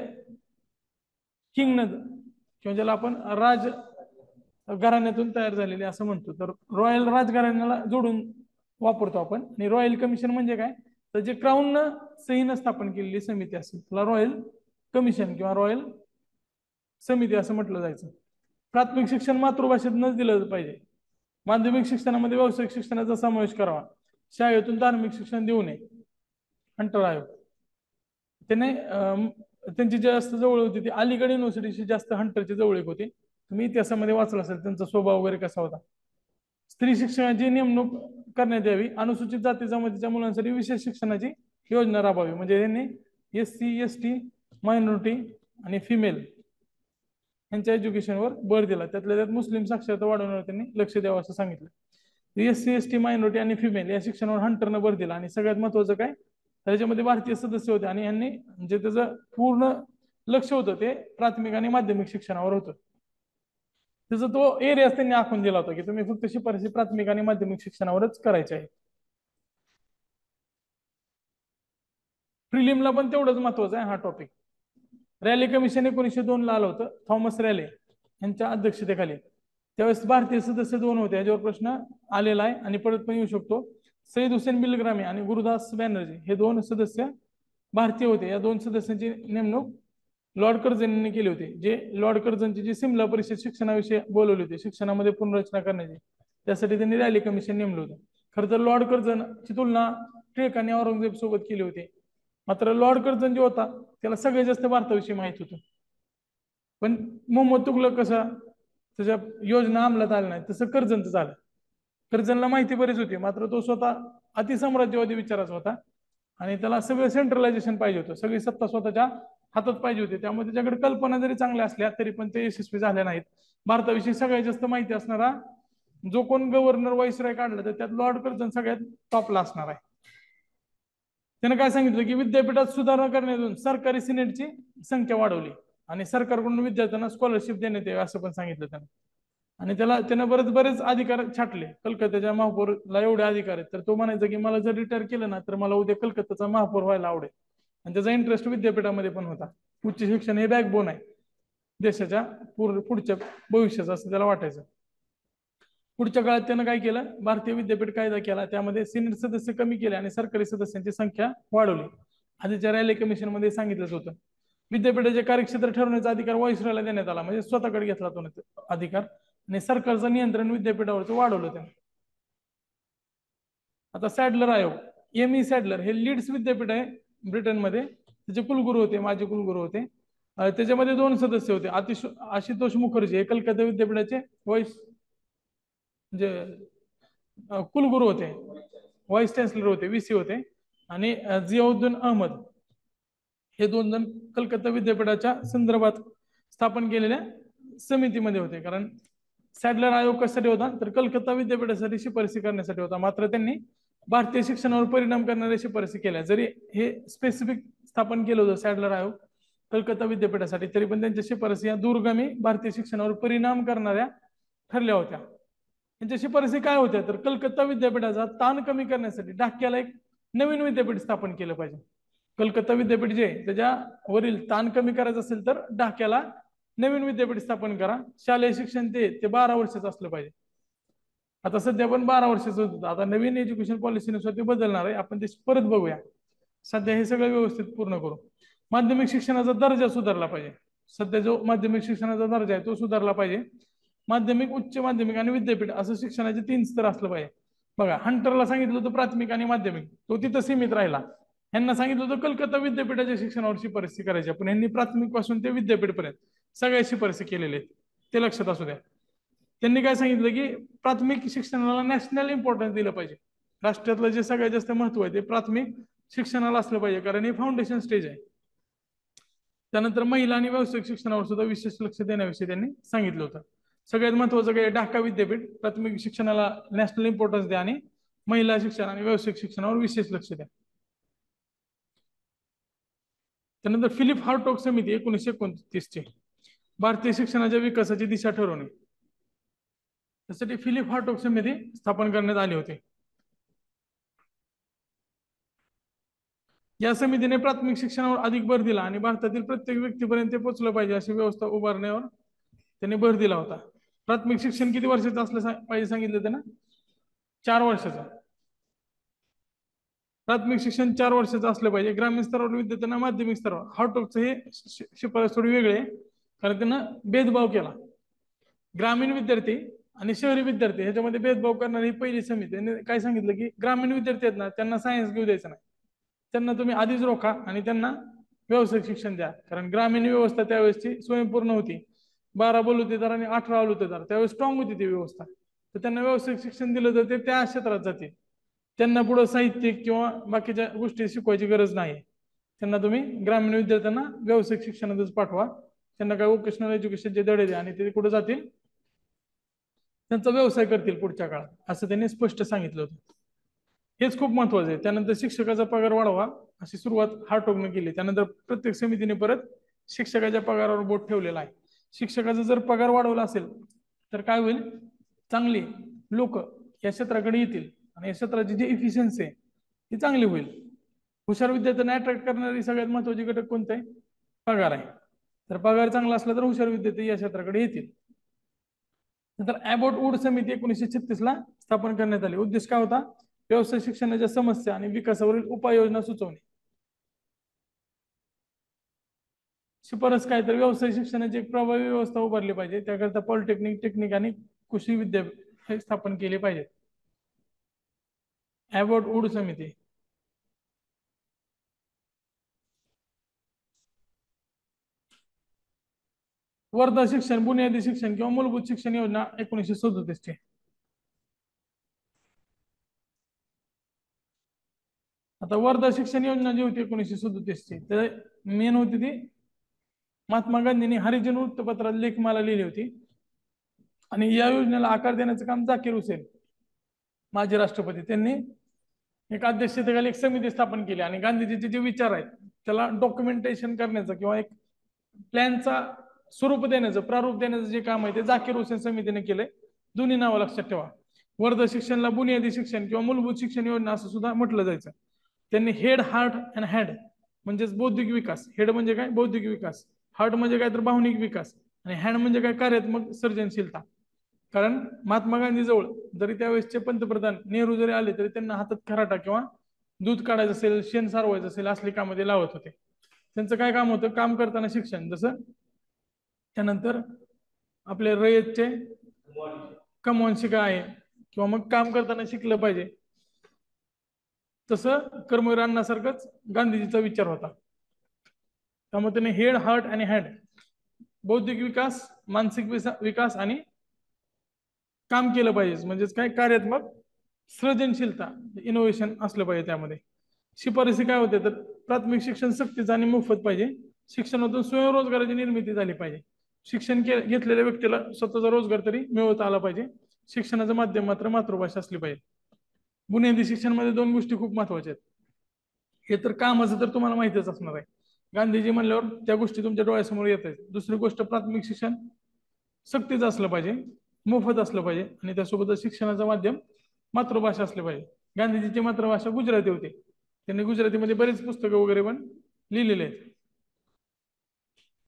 Speaker 2: किंग न किंवा ज्याला आपण राज घराण्यातून तयार झालेले असं म्हणतो. तर रॉयल राजघराण्याला जोडून वापरतो आपण. आणि रॉयल कमिशन म्हणजे काय, तर जे क्राऊन सहीनं स्थापन केलेली समिती असेल त्याला रॉयल कमिशन किंवा रॉयल समिती असं म्हटलं जायचं. प्राथमिक शिक्षण मातृभाषेतूनच दिलं पाहिजे. माध्यमिक शिक्षणामध्ये व्यावसायिक शिक्षणाचा समावेश करावा. शाळेतून धार्मिक शिक्षण देऊ नये. हंटर आयोग त्याने त्यांची जास्त जवळ होती ती अलीगड युनिव्हर्सिटीची जास्त हंटरची जवळीक होती. तुम्ही इतिहासामध्ये वाचलं असेल त्यांचा स्वभाव वगैरे कसा होता. स्त्री शिक्षणाची नेमणूक करण्यात यावी. अनुसूचित जाती जमातीच्या मुलांसाठी विशेष शिक्षणाची योजना राबवावी. म्हणजे यांनी SC ST मायनॉरिटी आणि फिमेल यांच्या एज्युकेशनवर भर दिला. त्यातल्या त्यात मुस्लिम साक्षरता वाढवण्यावर त्यांनी लक्ष द्यावं असं सांगितलं. SC ST मायनॉरिटी आणि फिमेल या शिक्षणावर हंटरनं भर दिला. आणि सगळ्यात महत्वाचं काय, त्याच्यामध्ये भारतीय सदस्य होते आणि यांनी म्हणजे त्याचं पूर्ण लक्ष होतं ते प्राथमिक आणि माध्यमिक शिक्षणावर होतं. त्याचा तो एरिया त्यांनी आखून दिला होता की तुम्ही फक्त शिफारशी प्राथमिक आणि माध्यमिक शिक्षणावरच करायचे आहे. प्रिलिमला पण तेवढंच महत्वाचं आहे हा टॉपिक. रॅली कमिशन 1902 ला आलं होतं, थॉमस रॅले यांच्या अध्यक्षतेखाली. त्यावेळेस भारतीय सदस्य 2 होते. याच्यावर प्रश्न आलेला आहे आणि परत पण येऊ शकतो. सईद हुसेन बिलग्रामी आणि गुरुदास बॅनर्जी हे 2 सदस्य भारतीय होते. या 2 सदस्यांची नेमणूक लॉर्ड कर्झन यांनी केली होती. जे लॉर्ड कर्झनची जी सिमला परिषद शिक्षणाविषयी बोलवली होती, शिक्षणामध्ये पुनर्रचना करण्याची, त्यासाठी त्यांनी रॅली कमिशन नेमलं होतं. खरं तर लॉर्ड कर्झनची तुलना टिळक आणि औरंगजेब सोबत केली होती. मात्र लॉर्ड कर्झन जो होता त्याला सगळ्यात जास्त भारताविषयी माहित होतं. पण मोहम्मद तुगलक कसा त्याच्या योजना अंमलात आल्या नाही, तसं कर्झनचं झालं. कर्झनला माहिती बरीच होती, मात्र तो स्वतः अतिसाम्राज्यवादी विचाराचा होता आणि त्याला सगळं सेंट्रलायझेशन पाहिजे होतं. सगळी सत्ता स्वतःच्या हातात पाहिजे होती. त्यामुळे त्याच्याकडे कल्पना जरी चांगल्या असल्या तरी पण ते यशस्वी झाल्या नाहीत. भारताविषयी सगळ्यात जास्त माहिती असणारा जो कोण गव्हर्नर व्हाईसरॉय काढला तर त्यात लॉर्ड कर्झन सगळ्यात टॉपला असणार आहे. त्याने काय सांगितलं की विद्यापीठात सुधारणा करण्यातून सरकारी सिनेटची संख्या वाढवली आणि सरकारकडून विद्यार्थ्यांना स्कॉलरशिप देण्यात यावी असं पण सांगितलं त्यानं. आणि त्यानं बरेच अधिकार छाटले. कलकत्त्याच्या महापौरला एवढे अधिकार आहेत तर तो म्हणायचा की मला जर रिटायर केलं ना तर मला उद्या कलकत्त्याचा महापौर व्हायला आवडेल. आणि त्याचा इंटरेस्ट विद्यापीठामध्ये पण होता. उच्च शिक्षण हे बॅकबोन आहे देशाच्या पुढच्या भविष्याचं असं त्याला वाटायचं. पुढच्या काळात त्यानं काय केलं, भारतीय विद्यापीठ कायदा केला. त्यामध्ये सिनेट सदस्य कमी केले आणि सरकारी सदस्यांची संख्या वाढवली. आधीच्या रॅली कमिशन मध्ये सांगितलंच होतं. विद्यापीठाचे कार्यक्षेत्र ठरवण्याचा अधिकार व्हाईसरॉयला देण्यात आला, म्हणजे स्वतःकडे घेतला तो अधिकार. आणि सरकारचं नियंत्रण विद्यापीठावरचं वाढवलं त्याने. आता सॅडलर आयोग, ME सॅडलर हे लीड्स विद्यापीठ आहे ब्रिटनमध्ये. त्याचे कुलगुरू होते, माजी कुलगुरू होते. त्याच्यामध्ये 2 सदस्य होते. आशुतोष मुखर्जी हे कलकत्ता विद्यापीठाचे म्हणजे कुलगुरू होते, व्हाईस चान्सलर होते, VC होते. आणि जियाउद्दीन अहमद हे 2 जण कलकत्ता विद्यापीठाच्या संदर्भात स्थापन केलेल्या समितीमध्ये होते. कारण सॅडलर आयोग कशासाठी होता तर कलकत्ता विद्यापीठासाठी शिफारसी करण्यासाठी होता. मात्र त्यांनी भारतीय शिक्षणावर परिणाम करणाऱ्या शिफारसी केल्या. जरी हे स्पेसिफिक स्थापन केलं होतं सॅडलर आयोग कलकत्ता विद्यापीठासाठी, तरी पण त्यांच्या शिफारसी या दूरगामी भारतीय शिक्षणावर परिणाम करणाऱ्या ठरल्या होत्या. त्यांच्या शिफारसी काय होत्या तर कलकत्ता विद्यापीठाचा ताण कमी करण्यासाठी ढाक्याला एक नवीन विद्यापीठ स्थापन केलं पाहिजे. कलकत्ता विद्यापीठ जे त्याच्यावरील ताण कमी करायचं असेल तर ढाक्याला नवीन विद्यापीठ स्थापन करा. शालेय शिक्षण ते 12 वर्षाचं असलं पाहिजे. आता सध्या पण 12 वर्षाचं होतं. आता नवीन एज्युकेशन पॉलिसीनुसार ते बदलणार आहे, आपण ते परत बघूया. सध्या हे सगळं व्यवस्थित पूर्ण करू. माध्यमिक शिक्षणाचा दर्जा सुधारला पाहिजे. सध्या जो माध्यमिक शिक्षणाचा दर्जा आहे तो सुधारला पाहिजे. माध्यमिक, उच्च माध्यमिक आणि विद्यापीठ असं शिक्षणाचे 3 स्तर असलं पाहिजे. बघा, हंटरला सांगितलं होतं प्राथमिक आणि माध्यमिक, तो तिथं सीमित राहिला. यांना सांगितलं होतं कलकत्ता विद्यापीठाच्या शिक्षणावर शिफारसी करायची, पण यांनी प्राथमिक पासून ते विद्यापीठ पर्यंत सगळ्या शिफारसी केलेले आहेत, ते लक्षात असू द्या. त्यांनी काय सांगितलं की प्राथमिक शिक्षणाला नॅशनल इम्पॉर्टन्स दिलं पाहिजे. राष्ट्रातलं जे सगळ्यात जास्त महत्व आहे ते प्राथमिक शिक्षणाला असलं पाहिजे, कारण हे फाउंडेशन स्टेज आहे. त्यानंतर महिला आणि व्यावसायिक शिक्षणावर सुद्धा विशेष लक्ष देण्याविषयी त्यांनी सांगितलं होतं. सगळ्यात महत्वाचं काय, ढाका विद्यापीठ प्राथमिक शिक्षणाला नॅशनल इम्पॉर्टन्स द्या आणि महिला शिक्षण आणि व्यावसायिक शिक्षणावर विशेष लक्ष द्या. त्यानंतर फिलिप हार्टॉग समिती 1929 ची भारतीय शिक्षणाच्या विकासाची दिशा ठरवणे. त्यासाठी फिलिप हार्टोग समिती स्थापन करण्यात आली होती. या समितीने प्राथमिक शिक्षणावर अधिक भर दिला आणि भारतातील प्रत्येक व्यक्तीपर्यंत ते पोहोचलं पाहिजे अशी व्यवस्था उभारण्यावर त्यांनी भर दिला होता. प्राथमिक शिक्षण किती वर्षाचं असलं पाहिजे सांगितलं त्यांना? 4 वर्षाचं. प्राथमिक शिक्षण 4 वर्षाचं असलं पाहिजे. ग्रामीण स्तरावर विद्यार्थ्यांना माध्यमिक स्तरावर. हार्टोगचं हे शिफारस थोडी वेगळी आहे, कारण त्यांना भेदभाव केला. ग्रामीण विद्यार्थी आणि शहरी विद्यार्थी ह्याच्यामध्ये भेदभाव करणारी ही पहिली समिती. त्यांनी काय सांगितलं की ग्रामीण विद्यार्थी आहेत ना, त्यांना सायन्स घेऊ द्यायचं नाही, त्यांना तुम्ही आधीच रोखा आणि त्यांना व्यावसायिक शिक्षण द्या. कारण ग्रामीण व्यवस्था त्यावेळेसची स्वयंपूर्ण होती. 12 बलुतेदार आणि 18 बलुतेदार त्यावेळेस स्ट्रॉंग होती ती व्यवस्था. तर त्यांना व्यावसायिक शिक्षण दिलं तर ते त्या क्षेत्रात जातील. त्यांना पुढे साहित्यिक किंवा बाकीच्या गोष्टी शिकवायची गरज नाही. त्यांना तुम्ही ग्रामीण विद्यार्थ्यांना व्यावसायिक शिक्षणातच पाठवा. त्यांना काय वोकेशनल एज्युकेशनचे धडे द्या आणि ते कुठे जातील, त्यांचा व्यवसाय करतील पुढच्या काळात, असं त्यांनी स्पष्ट सांगितलं होतं. हेच खूप महत्वाचं आहे. त्यानंतर शिक्षकाचा पगार वाढवा अशी सुरुवात हार्टोगने केली. त्यानंतर प्रत्येक समितीने परत शिक्षकाच्या पगारावर बोट ठेवलेला आहे. शिक्षकाचा जर पगार वाढवला असेल तर काय होईल, चांगली लोक या क्षेत्राकडे येतील आणि या क्षेत्राची जी इफिशियन्सी आहे ती चांगली होईल. हुशार विद्यार्थ्यांना अट्रॅक्ट करणारी सगळ्यात महत्वाची घटक कोणते आहे? पगार आहे. तर पगार चांगला असला तर हुशार विद्यार्थी या क्षेत्राकडे येतील. नंतर अबॉट वूड समिती 1936 ला स्थापन करण्यात आली. उद्देश काय होता? व्यवसाय शिक्षणाच्या समस्या आणि विकासावरील उपाययोजना सुचवणे. शिफारस काय तर व्यवसाय शिक्षणाची एक प्रभावी व्यवस्था उभारली पाहिजे. त्याकरता पॉलिटेक्निक, टेक्निक आणि कृषी विद्यापीठ स्थापन केले पाहिजेत. अबॉट वूड समिती. वर्धा शिक्षण, बुनियादी शिक्षण किंवा मूलभूत शिक्षण योजना 1937 ची. आता वर्धा शिक्षण योजना जी होती 1937 ची, तर मेन होती ती महात्मा गांधींनी हरिजन वृत्तपत्रात लेखमाला लिहिली होती. आणि या योजनेला आकार देण्याचं काम झाकीर हुसेन, माजी राष्ट्रपती, त्यांनी एक अध्यक्षतेखाली एक समिती स्थापन केली आणि गांधीजीचे जे विचार आहेत त्याला डॉक्युमेंटेशन करण्याचं किंवा एक प्लॅनचा स्वरूप देण्याचं, प्रारूप देण्याचं जे काम आहे ते झाकीर हुसेन समितीने केलंय. दोन्ही नावं लक्षात ठेवा. वर्ध शिक्षणला बुनियादी शिक्षण किंवा मूलभूत शिक्षण योजना असं सुद्धा म्हटलं जायचं. त्यांनी हेड, हार्ट अँड हँड म्हणजेच बौद्धिक विकास. हेड म्हणजे काय? बौद्धिक विकास. हार्ट म्हणजे काय तर भावनिक विकास. आणि हँड म्हणजे काय? कार्यात्मक सर्जनशीलता. कारण महात्मा गांधी जवळ जरी त्यावेळेसचे पंतप्रधान नेहरू जरी आले तरी त्यांना हातात खराटा किंवा दूध काढायचं असेल, शेण सारवायचं असेल, असली कामध्ये लावत होते. त्यांचं काय काम होतं? काम करताना शिक्षण. जसं त्यानंतर आपले रयतचे कमवून शिका आहे किंवा मग काम करताना शिकलं पाहिजे, तसं कर्मवीर अण्णासारखंच गांधीजीचा विचार होता. त्यामुळे त्याने हेड, हार्ट आणि हँड, बौद्धिक विकास, मानसिक विकास आणि काम केलं पाहिजे. म्हणजेच काय? कार्यात्मक सृजनशीलता, इनोव्हेशन असलं पाहिजे त्यामध्ये. शिफारसी काय होते तर प्राथमिक शिक्षण सक्तीचं आणि मोफत पाहिजे. शिक्षणातून स्वयंरोजगाराची निर्मिती झाली पाहिजे. शिक्षण घेतलेल्या व्यक्तीला स्वतःचा रोजगार तरी मिळवता आला पाहिजे. शिक्षणाचं माध्यम मात्र मातृभाषा असली पाहिजे. बुनियादी शिक्षणामध्ये 2 गोष्टी खूप महत्वाच्या आहेत. हे तर कामाचं तर तुम्हाला माहितीच असणार आहे. गांधीजी म्हणल्यावर त्या गोष्टी तुमच्या डोळ्यासमोर येत आहेत. दुसरी गोष्ट, प्राथमिक शिक्षण सक्तीचं असलं पाहिजे, मोफत असलं पाहिजे आणि त्यासोबतच शिक्षणाचं माध्यम मातृभाषा असले पाहिजे. गांधीजीची मातृभाषा गुजराती होती. त्यांनी गुजरातीमध्ये बरेच पुस्तकं वगैरे पण लिहिलेले आहेत.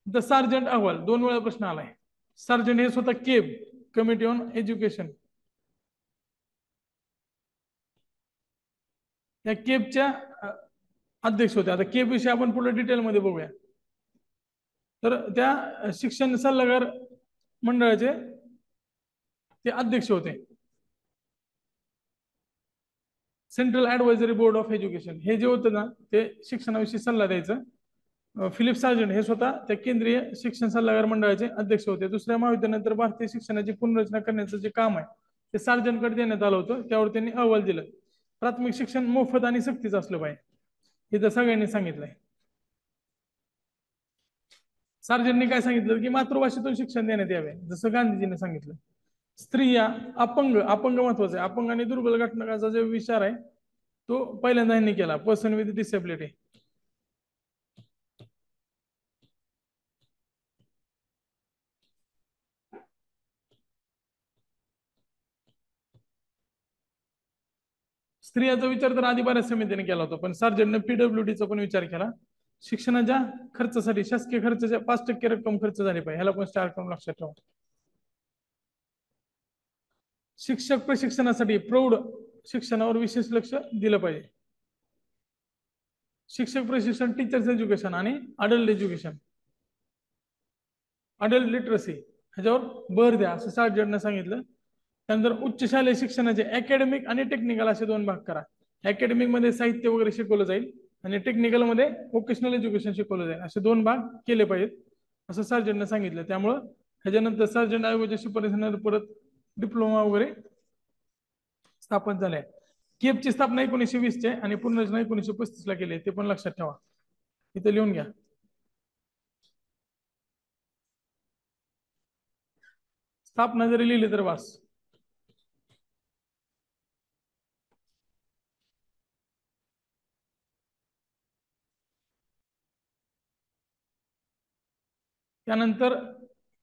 Speaker 2: द सार्जंट अहवाल 2 वेळा प्रश्न आलाय. सार्जंट हे स्वतः केब, कमिटी ऑन एज्युकेशन, या केबच्या अध्यक्ष होते. आता केब विषयी आपण पुढे डिटेलमध्ये बघूया. तर त्या शिक्षण सल्लागार मंडळाचे ते अध्यक्ष होते. Central advisory board of education हे जे होतं ना, ते शिक्षणाविषयी सल्ला द्यायचं. फिलिप सार्जंट हे स्वतः त्या केंद्रीय शिक्षण सल्लागार मंडळाचे अध्यक्ष होते. दुसऱ्या महायुद्धानंतर भारतीय शिक्षणाची पुनर्रचना करण्याचं जे काम आहे ते सार्जंटकडे देण्यात आलं होतं. त्यावर त्यांनी अहवाल दिला. प्राथमिक शिक्षण मोफत आणि सक्तीचं असलं पाहिजे, हे तर सगळ्यांनी सांगितलंय. सार्जंटने काय सांगितलं की मातृभाषेतून शिक्षण देण्यात यावे, जसं गांधीजीने सांगितलं. स्त्रिया, अपंग, अपंग महत्वाचं आहे. अपंग आणि दुर्बल घटकाचा जो विचार आहे तो पहिल्यांदा यांनी केला. Person with disability. स्त्रियाचा विचार तर आधी बऱ्याच समितीने केला होता, पण सार्जंटनं पीडब्ल्यूडीचा पण विचार केला. शिक्षणाच्या खर्चासाठी शासकीय खर्चाच्या 5% रक्कम खर्च झाली पाहिजे, ह्याला पण स्टार करून लक्षात ठेवा. शिक्षक प्रशिक्षणासाठी प्रौढ शिक्षणावर विशेष लक्ष दिलं पाहिजे. शिक्षक प्रशिक्षण, टीचर्स एज्युकेशन आणि अडल्ट एज्युकेशन, अडल्ट लिटरसी ह्याच्यावर भर द्या असं सार्जंटनं सांगितलं. त्यानंतर उच्च शालेय शिक्षणाचे अकॅडमिक आणि टेक्निकल असे 2 भाग करा. अकॅडमिक मध्ये साहित्य वगैरे शिकवलं जाईल आणि टेक्निकल मध्ये व्होकेशनल एज्युकेशन शिकवलं जाईल, असे 2 भाग केले पाहिजेत असं सार्जंटनं सांगितलं. त्यामुळं ह्याच्यानंतर सार्जंट आयोगाच्या शिफारसीनंतर परत डिप्लोमा वगैरे स्थापन झाले. केपची स्थापना 1920 चे आणि पुनर्रचना 1935 ला केली, ते पण लक्षात ठेवा, इथे लिहून घ्या. स्थापना जरी लिहिली तर बस. त्यानंतर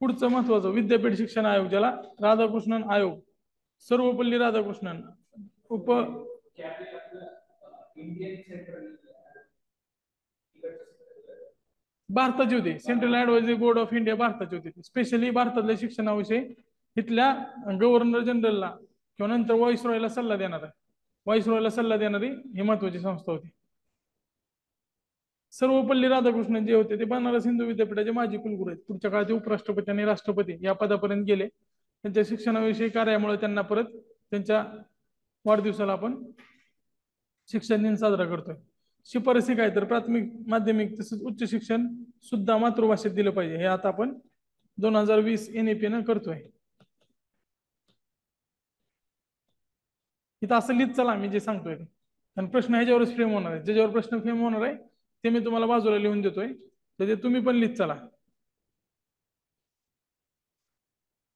Speaker 2: पुढचं महत्वाचं विद्यापीठ शिक्षण आयोग, ज्याला राधाकृष्णन आयोग, सर्वपल्ली राधाकृष्णन उप भारताची होती. Central advisory board of India भारताची होती. स्पेशली भारतातल्या शिक्षणाविषयी इथल्या गव्हर्नर जनरलला किंवा नंतर व्हाईसरॉयला सल्ला देणार आहे. व्हाईसरॉयला सल्ला देणारी ही महत्वाची संस्था होती. सर्वपल्ली राधाकृष्णन जे होते ते बनारस हिंदू विद्यापीठाचे माजी कुलगुरू आहेत. पुढच्या काळात उपराष्ट्रपती आणि राष्ट्रपती या पदापर्यंत गेले. त्यांच्या शिक्षणाविषयी कार्यामुळे त्यांना परत त्यांच्या वाढदिवसाला आपण शिक्षण दिन साजरा करतोय. शिफारसी काय तर प्राथमिक, माध्यमिक तसंच उच्च शिक्षण सुद्धा मातृभाषेत दिलं पाहिजे, हे आता आपण 2020 NEP न करतोय. इथं असं लिहित चला मी जे सांगतोय ते, आणि प्रश्न ह्याच्यावरच फ्रेम होणार आहे. ज्याच्यावर प्रश्न फ्रेम होणार आहे ते मी तुम्हाला बाजूला लिहून देतोय, तर ते तुम्ही पण लिहित चला.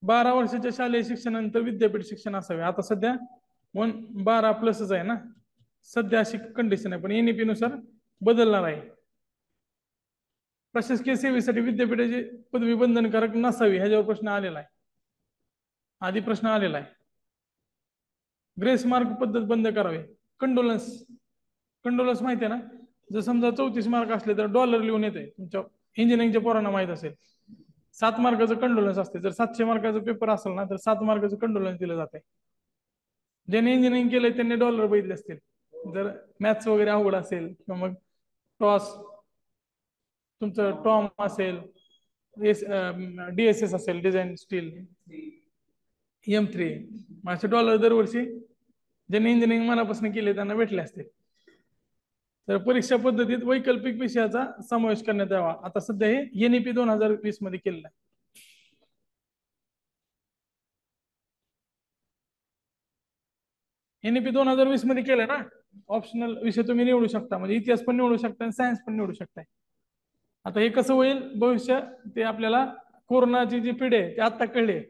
Speaker 2: 12 वर्षाच्या शालेय शिक्षणानंतर विद्यापीठ शिक्षण असावे. आता सध्या 12+ आहे ना, सध्या अशी कंडिशन आहे, पण NEP नुसार बदलणार आहे. प्रशासकीय सेवेसाठी विद्यापीठाची पदवी बंधनकारक नसावी, ह्याच्यावर प्रश्न आलेला आहे, आधी प्रश्न आलेला आहे. ग्रेस मार्क पद्धत बंद करावी. कंडोलन्स, कंडोलन्स माहिती आहे ना, जर समजा 34 मार्क असले तर डॉलर लिहून येते. तुमच्या इंजिनिअरिंगच्या पोरांना माहित असेल 7 मार्काचं कंडोलन्स असते. जर 700 मार्काचा पेपर असेल ना तर 7 मार्काचं कंडोलन्स दिलं जाते. ज्यांनी इंजिनिअरिंग केलंय त्यांनी डॉलर बघितले असतील. जर मॅथ्स वगैरे अवघड असेल किंवा मग टॉस तुमचं टॉम असेल, DSS असेल, डिझाईन स्टील M3, असे डॉलर दरवर्षी ज्यांनी इंजिनिअरिंग मनापासून केले त्यांना भेटले असते. तर परीक्षा पद्धतीत वैकल्पिक विषयाचा समावेश करण्यात यावा. आता सध्या हे NEP 2020 मध्ये केलेलं आहे. NEP 2020 मध्ये केलंय ना, ऑप्शनल विषय तुम्ही निवडू शकता, म्हणजे इतिहास पण निवडू शकता आणि सायन्स पण निवडू शकता. आता हे कसं होईल भविष्य, ते आपल्याला कोरोनाची जी पिढी आहे ते आता कळले,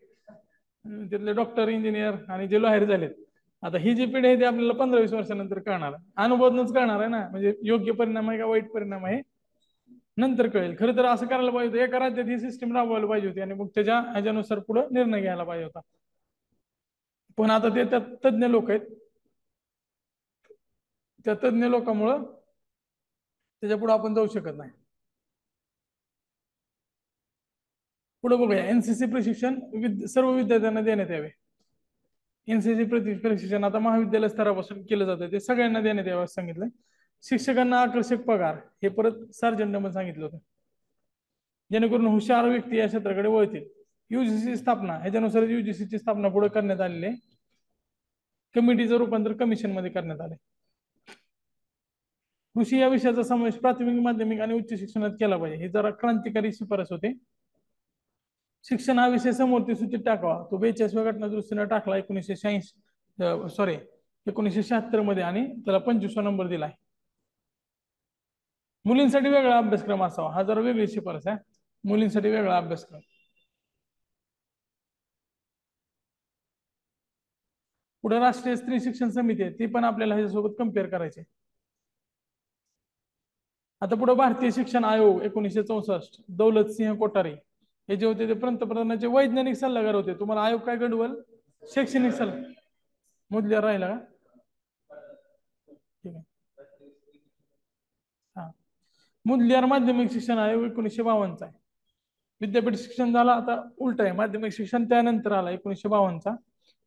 Speaker 2: तिथले डॉक्टर, इंजिनियर आणि जे लॉयर झालेत. आता ही जी पिढी आहे ती आपल्याला 15-20 वर्षानंतर कळणार आहे, अनुभवनच कळणार आहे ना, म्हणजे योग्य परिणाम आहे का वाईट परिणाम आहे नंतर कळेल. खरं तर असं करायला पाहिजे होतं, एका राज्यात ही सिस्टीम राबवायला पाहिजे होती आणि मग त्याच्या ह्याच्यानुसार पुढे निर्णय घ्यायला पाहिजे होता. पण आता ते त्यात तज्ज्ञ लोक आहेत, त्या तज्ज्ञ लोकांमुळं त्याच्या पुढे आपण जाऊ शकत नाही. पुढे बघूया. NCC प्रशिक्षण सर्व विद्यार्थ्यांना देण्यात यावे. NCC प्रशिक्षण आता महाविद्यालय स्तरापासून केलं जातं, ते सगळ्यांना देण्यात यावं असं सांगितलंय. शिक्षकांना आकर्षक पगार, हे परत सार्जंटनं पण सांगितलं होतं, जेणेकरून हुशार व्यक्ती या क्षेत्राकडे वळतील. UGC स्थापना, ह्याच्यानुसार UGC ची स्थापना पुढे करण्यात आलेली आहे. कमिटीचं रूपांतर कमिशन मध्ये करण्यात आले. कृषी या विषयाचा समावेश प्राथमिक, माध्यमिक आणि उच्च शिक्षणात केला पाहिजे, हे जरा क्रांतिकारी शिफारस होते. शिक्षण हा विषय समोर सूचित टाकावा, तो 42व्या घटना दुरुस्तीने टाकला 1976 मध्ये, आणि त्याला 25वा नंबर दिलाय. मुलींसाठी वेगळा अभ्यासक्रम असावा, हा जरा वेगळी शिफारस आहे, मुलींसाठी वेगळा अभ्यासक्रम. पुढे राष्ट्रीय स्त्री शिक्षण समिती आहे, ती पण आपल्याला ह्याच्यासोबत कम्पेअर करायचे. आता पुढे भारतीय शिक्षण आयोग 1964, दौलत सिंह कोठारी हे जे होते ते पंतप्रधानाचे वैज्ञानिक सल्लागार होते. तुम्हाला आयोग काय घडवल? शैक्षणिक सल्ला. मुद्द्यावर राहिला का? ठीक आहे. हा, मुदलियार माध्यमिक शिक्षण आहे 1952 आहे. विद्यापीठ शिक्षण झालं आता उलट आहे, माध्यमिक शिक्षण त्यानंतर आला 1952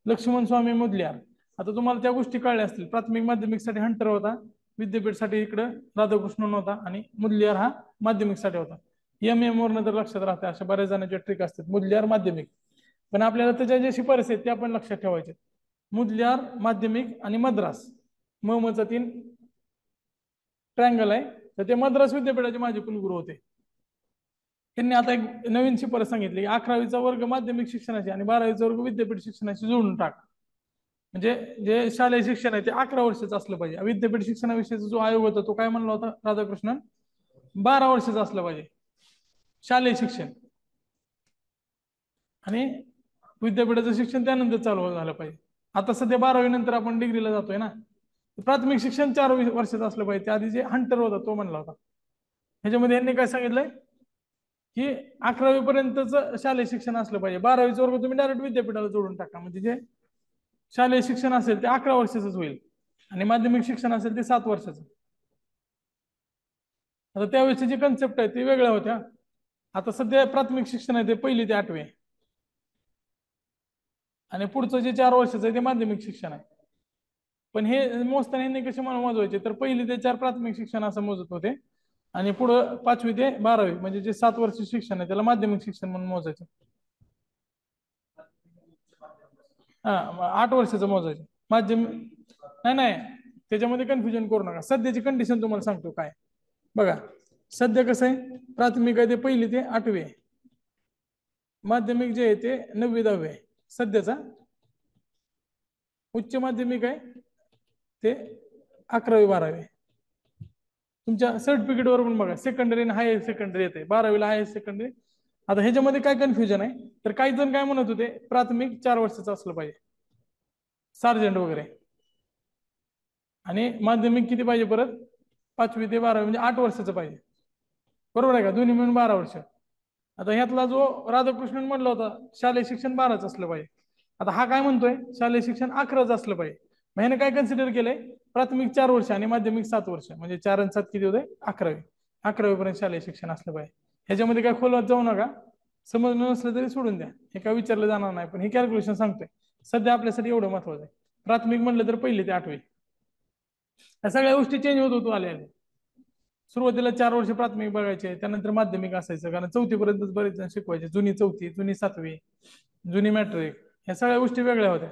Speaker 2: लक्ष्मण स्वामी मुदलियार. आता तुम्हाला त्या गोष्टी कळल्या असतील, प्राथमिक माध्यमिकसाठी हंटर होता, विद्यापीठसाठी इकडं राधाकृष्णन होता, आणि मुदलियार हा माध्यमिकसाठी होता. एम वरनं तर लक्षात राहते, अशा बऱ्याच जणांच्या ट्रिक असतात. मुदलियार माध्यमिक, पण आपल्याला त्याच्या ज्या शिफारस आहेत त्या पण लक्षात ठेवायचे. मुदलियार माध्यमिक आणि मद्रास, मचा 3 ट्रँगल आहे, तर ते मद्रास विद्यापीठाचे माझे कुलगुरू होते. त्यांनी आता एक नवीन शिफारस सांगितली, 11वीचा वर्ग माध्यमिक शिक्षणाची आणि 12वीचा वर्ग विद्यापीठ शिक्षणाची जोडून टाक. म्हणजे जे शालेय शिक्षण आहे ते 11 वर्षाचं असलं पाहिजे. विद्यापीठ शिक्षणाविषयीचा जो आयोग होता तो काय म्हणला होता राधाकृष्णन, 12 वर्षाचं असलं पाहिजे शालेय शिक्षण, आणि विद्यापीठाचं शिक्षण त्यानंतर चालू झालं पाहिजे. आता सध्या 12वी नंतर आपण डिग्रीला जातोय ना, प्राथमिक शिक्षण 4 वर्षाचं असलं पाहिजे. त्या आधी जे हंटर होता तो म्हणला होता. ह्याच्यामध्ये यांनी काय सांगितलंय की 11वी पर्यंतच शालेय शिक्षण असलं पाहिजे, 12वीचा वर्ग तुम्ही डायरेक्ट विद्यापीठाला जोडून टाका, म्हणजे जे शालेय शिक्षण असेल ते 11 वर्षाचंच होईल आणि माध्यमिक शिक्षण असेल ते 7 वर्षाचं. आता त्यावेळेची जी कन्सेप्ट आहे ती वेगळ्या होत्या. आता सध्या प्राथमिक शिक्षण आहे ते 1ली ते 8वी, आणि पुढचं जे 4 वर्षाचं आहे ते माध्यमिक शिक्षण आहे. पण हे मोजताना यांनी कसे मला मोजवायचे, तर 1ली ते 4 प्राथमिक शिक्षण असं मोजत होते, आणि पुढं 5वी ते 12वी म्हणजे जे 7 वर्ष शिक्षण आहे त्याला माध्यमिक शिक्षण म्हणून मोजायचे. हा, 8 वर्षाचं मोजायचं माध्यमिक. नाही नाही, त्याच्यामध्ये कन्फ्युजन करू नका. सध्याची कंडिशन तुम्हाला सांगतो काय. बघा, सध्या कसं आहे, प्राथमिक आहे ते 1ली ते 8वी आहे, माध्यमिक जे आहे ते 9वी 10वी आहे सध्याचा, उच्च माध्यमिक आहे ते 11वी 12वी. तुमच्या सर्टिफिकेट वर पण बघा सेकंडरी आणि हायर सेकंडरी येते, 12वीला हायर सेकंडरी. आता ह्याच्यामध्ये काय कन्फ्युजन आहे, तर काही जण काय म्हणत होते प्राथमिक 4 वर्षाचं असलं पाहिजे, सार्जंट वगैरे, आणि माध्यमिक किती पाहिजे परत 5वी ते 12वी म्हणजे 8 वर्षाचं पाहिजे. बरोबर आहे का, दोन्ही मिळून 12 वर्ष. आता ह्यातला जो राधाकृष्णन म्हणला होता शालेय शिक्षण 12च असलं पाहिजे, आता हा काय म्हणतोय शालेय शिक्षण 11च असलं पाहिजे. मग ह्याने काय कन्सिडर केलंय, प्राथमिक 4 वर्ष आणि माध्यमिक 7 वर्ष, म्हणजे 4 आणि 7 किती होते 11वी. 11वी पर्यंत शालेय शिक्षण असलं पाहिजे. ह्याच्यामध्ये काय खोलवत जाऊ नका, समजलं नसलं तरी सोडून द्या, हे काय विचारलं जाणार नाही, पण हे कॅल्क्युलेशन सांगतोय. सध्या आपल्यासाठी एवढं महत्वाचं आहे. प्राथमिक म्हणलं तर 1ली ते 8वी, या सगळ्या गोष्टी चेंज होत होतो आल्या. सुरुवातीला 4 वर्ष प्राथमिक बघायचे, त्यानंतर माध्यमिक असायचं, कारण 4थी पर्यंतच बरेच जण शिकवायचे. जुनी 4थी, जुनी 7वी, जुनी मॅट्रिक, ह्या सगळ्या गोष्टी वेगळ्या होत्या.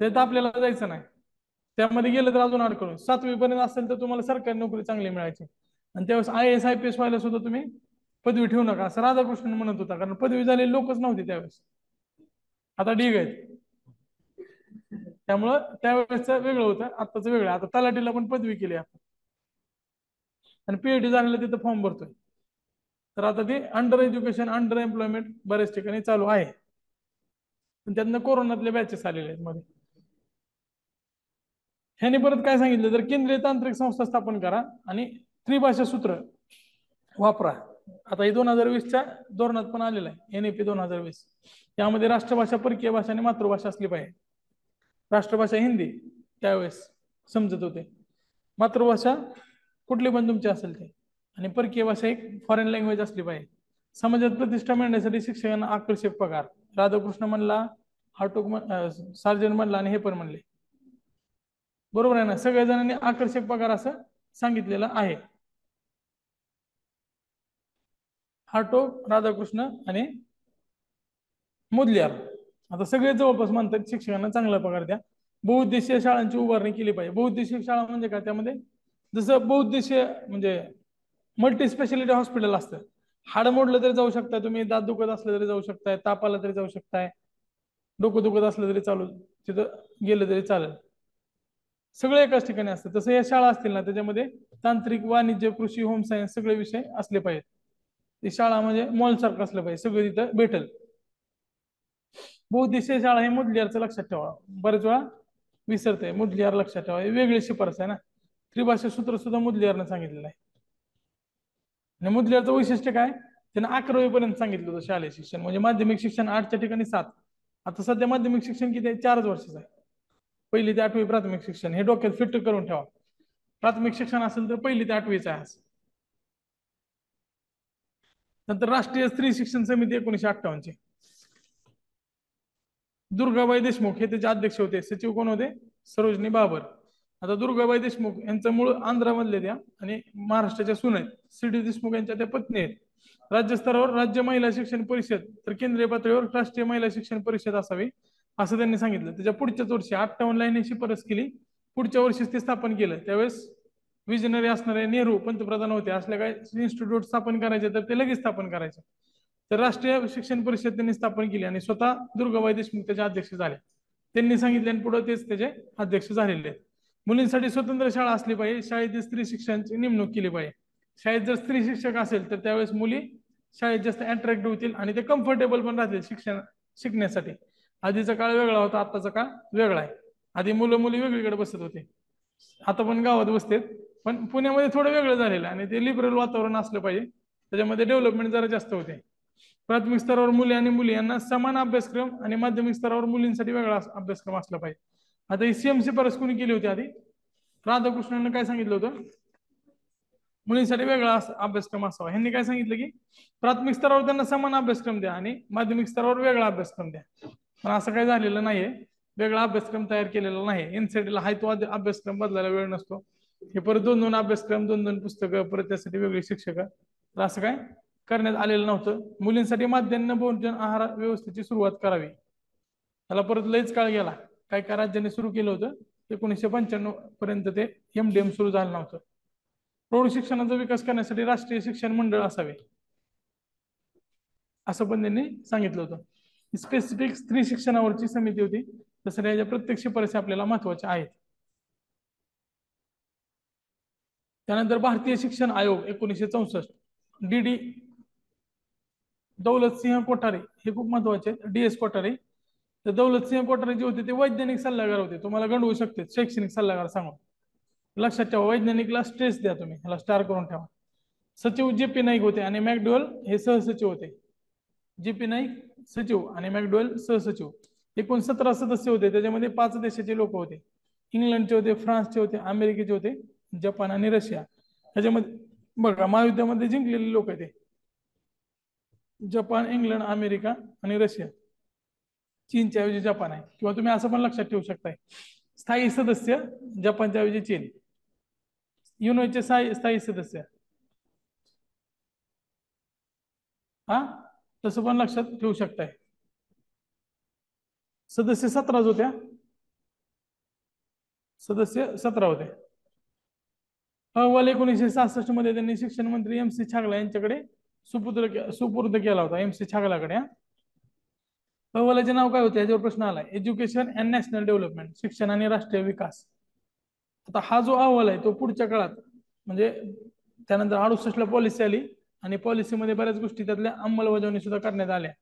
Speaker 2: ते तर आपल्याला जायचं नाही, त्यामध्ये गेलं तर अजून अडकळून. 7वी पर्यंत असेल तर तुम्हाला सरकारी नोकरी चांगली मिळायची, आणि त्यावेळेस IAS IPS व्हायला सुद्धा तुम्ही पदवी ठेवू नका असं राधाकृष्णन म्हणत होता, कारण पदवी झालेली लोकच नव्हती त्यावेळेस. आता ढीग आहेत, त्यामुळं त्यावेळेस वेगळं होतं, आत्ताचं वेगळं. आता तलाठीला पण पदवी केली आपण, आणि PhD झालेला तिथं फॉर्म भरतोय. तर आता ते अंडर एज्युकेशन, अंडर एम्प्लॉयमेंट बऱ्याच ठिकाणी चालू आहे, पण त्यातनं कोरोनातले बॅचेस आलेले आहेत मध्ये. ह्याने परत काय सांगितलं, तर केंद्रीय तांत्रिक संस्था स्थापन करा आणि त्रिभाषा सूत्र वापरा. आता हे 2020च्या धोरणात पण आलेलं आहे, NEP 2020. त्यामध्ये राष्ट्रभाषा, परकीय भाषा आणि मातृभाषा असली पाहिजे. राष्ट्रभाषा हिंदी त्यावेळेस समजत होते, मातृभाषा कुठली पण तुमची असेल ते, आणि परकीय भाषा एक फॉरेन लँग्वेज असली पाहिजे. समाजात प्रतिष्ठा मिळण्यासाठी शिक्षकांना आकर्षक पगार, राधाकृष्ण म्हणला, हाटोक सार्जन म्हणला, आणि हे पण म्हणले. बरोबर आहे ना, सगळ्या जणांनी आकर्षक पगार असं सांगितलेलं आहे. हाटोक, राधाकृष्ण आणि मुदलियार. आता सगळे जवळपास म्हणतात शिक्षकांना चांगला पगार द्या, बहुउद्देशीय शाळांची उभारणी केली पाहिजे. बहुउद्देशीय शाळा म्हणजे काय, त्यामध्ये जसं बहुउद्देशीय म्हणजे मल्टी स्पेशालिटी हॉस्पिटल असतं. हाड मोडलं तरी जाऊ शकताय तुम्ही, दात दुखत असलं तरी जाऊ शकताय, ताप आला तरी जाऊ शकताय, डोकं दुखत असलं तरी चालू तिथं गेलं तरी चालेल, सगळे एकाच ठिकाणी असतं. तसं या शाळा असतील ना, त्याच्यामध्ये तांत्रिक, वाणिज्य, कृषी, होम सायन्स सगळे विषय असले पाहिजेत. ती शाळा म्हणजे मॉल सारखं असलं पाहिजे, सगळं तिथं भेटेल. बहुउद्देशीय शाळा हे मुदलियारचं लक्षात ठेवा, बरेच वेळा विसरते. मुदलियार लक्षात ठेवा, हे वेगळी शिफारस आहे ना. त्रिभाषा सूत्र सुद्धा मुदलियारनं सांगितलेलं आहे. आणि मुदलियारचं वैशिष्ट्य काय, त्यानं 11वी पर्यंत सांगितलं होतं शालेय शिक्षण, म्हणजे माध्यमिक शिक्षण 8च्या ठिकाणी 7. आता सध्या माध्यमिक शिक्षण किती आहे, 4च वर्षाचं आहे. 1ली ते 8वी प्राथमिक शिक्षण, हे डोक्यात फिट करून ठेवा. प्राथमिक शिक्षण असेल तर 1ली ते 8वीचा आहे असं. नंतर राष्ट्रीय स्त्री शिक्षण समिती 1958 ची, दुर्गाबाई देशमुख हे त्याचे अध्यक्ष होते. सचिव कोण होते? सरोजनी बाबर. आता दुर्गाबाई देशमुख यांचं मूळ आंध्रामधले त्या आणि महाराष्ट्राच्या सून आहेत. सी.डी. देशमुख यांच्या त्या पत्नी आहेत. राज्यस्तरावर राज्य महिला शिक्षण परिषद तर केंद्रीय पातळीवर राष्ट्रीय महिला शिक्षण परिषद असावी असं त्यांनी सांगितलं. त्याच्या पुढच्याच वर्षी 58 ला यांनी शिफारस केली. पुढच्या वर्षीच ते स्थापन केलं. त्यावेळेस विजनरी असणारे नेहरू पंतप्रधान होते. असल्या काय इन्स्टिट्यूट स्थापन करायचे तर ते लगेच स्थापन करायचे. तर राष्ट्रीय शिक्षण परिषद त्यांनी स्थापन केली आणि स्वतः दुर्गाबाई देशमुख त्याचे अध्यक्ष झाले. त्यांनी सांगितले आणि पुढे तेच त्याचे अध्यक्ष झालेले आहेत. मुलींसाठी स्वतंत्र शाळा असली पाहिजे. शाळेत स्त्री शिक्षणाची नेमणूक केली पाहिजे. शाळेत जर स्त्री शिक्षक असेल तर त्यावेळेस मुली शाळेत जास्त अट्रॅक्टिव्ह होतील आणि ते कम्फर्टेबल पण राहतील शिकण्यासाठी. आधीचा काळ वेगळा होता, आताचा काळ वेगळा आहे. आधी मुलं मुली वेगळीकडे बसत होते, आता पण गावात बसतात. पण पुण्यामध्ये थोडं वेगळं झालेलं आहे आणि ते लिबरल वातावरण असलं पाहिजे. त्याच्यामध्ये डेव्हलपमेंट जरा जास्त होते. प्राथमिक स्तरावर मुली आणि मुली यांना समान अभ्यासक्रम आणि माध्यमिक स्तरावर मुलींसाठी वेगळा अभ्यासक्रम असला पाहिजे. आता ही सीएमसी परस कोणी केली होती? आधी राधाकृष्णांना काय सांगितलं होतं? मुलींसाठी वेगळा अभ्यासक्रम असावा. ह्यांनी काय सांगितलं की प्राथमिक स्तरावर त्यांना समान अभ्यासक्रम द्या आणि माध्यमिक स्तरावर वेगळा अभ्यासक्रम द्या. पण असं काही झालेलं नाहीये. वेगळा अभ्यासक्रम तयार केलेला नाही. एनसीईआरटीला हाय तो अभ्यासक्रम बदलायला वेळ नसतो. हे परत 2-2 अभ्यासक्रम, 2-2 पुस्तकं, परत त्यासाठी वेगळी शिक्षक, तर असं काय करण्यात आलेलं नव्हतं. मुलींसाठी माध्यान्ह भोजन आहार व्यवस्थेची सुरुवात करावी. त्याला परत लयच काळ गेला. काय काय राज्यांनी सुरू केलं होतं. 1995 पर्यंत ते MDM सुरू झालं नव्हतं. प्रौढ शिक्षणाचा विकास करण्यासाठी राष्ट्रीय शिक्षण मंडळ असावे असं पण त्यांनी सांगितलं होतं. स्पेसिफिक स्त्री शिक्षणावरची समिती होती. तसं याच्या प्रत्येक शिफारसी आपल्याला महत्वाच्या आहेत. त्यानंतर भारतीय शिक्षण आयोग 1964, DD दौलतसिंह कोठारे हे खूप महत्वाचे आहेत. DS कोठारे. तर दौलतसिंह कोठारे जे होते ते वैज्ञानिक सल्लागार होते. तुम्हाला गंडवू शकते शैक्षणिक सल्लागार सांगून. लक्षात ठेवा, वैज्ञानिकला स्ट्रेस द्या तुम्ही, ह्याला स्टार करून ठेवा. सचिव JP नाईक होते आणि मॅकडोवेल हे सहसचिव होते. JP नाईक सचिव आणि मॅकडोवेल सहसचिव. एकूण 17 सदस्य होते. त्याच्यामध्ये 5 देशाचे लोक होते. इंग्लंडचे होते, फ्रान्सचे होते, अमेरिकेचे होते, जपान आणि रशिया. ह्याच्यामध्ये बघा महायुद्धामध्ये जिंकलेले लोक आहेत ते. जपान, इंग्लंड, अमेरिका आणि रशिया. चीनच्या ऐवजी जपान आहे. किंवा तुम्ही असं पण लक्षात ठेवू शकताय, स्थायी सदस्य जपानच्या ऐवजी चीन. युनोचे स्थायी सदस्य, हा तसं पण लक्षात ठेवू शकताय. सदस्य 17 होत्या. सदस्य 17 होते. अहवाल 1966 मध्ये त्यांनी शिक्षण मंत्री MC छागला यांच्याकडे सुपूर्द केला होता. MC छागलाकडे. अहवालाचे नाव काय होते याच्यावर प्रश्न आलाय. एज्युकेशन अँड नॅशनल डेव्हलपमेंट, शिक्षण आणि राष्ट्रीय विकास. आता हा जो अहवाल आहे तो पुढच्या काळात म्हणजे त्यानंतर 68 ला पॉलिसी आली आणि पॉलिसीमध्ये बऱ्याच गोष्टी त्यातल्या अंमलबजावणी सुद्धा करण्यात आल्या.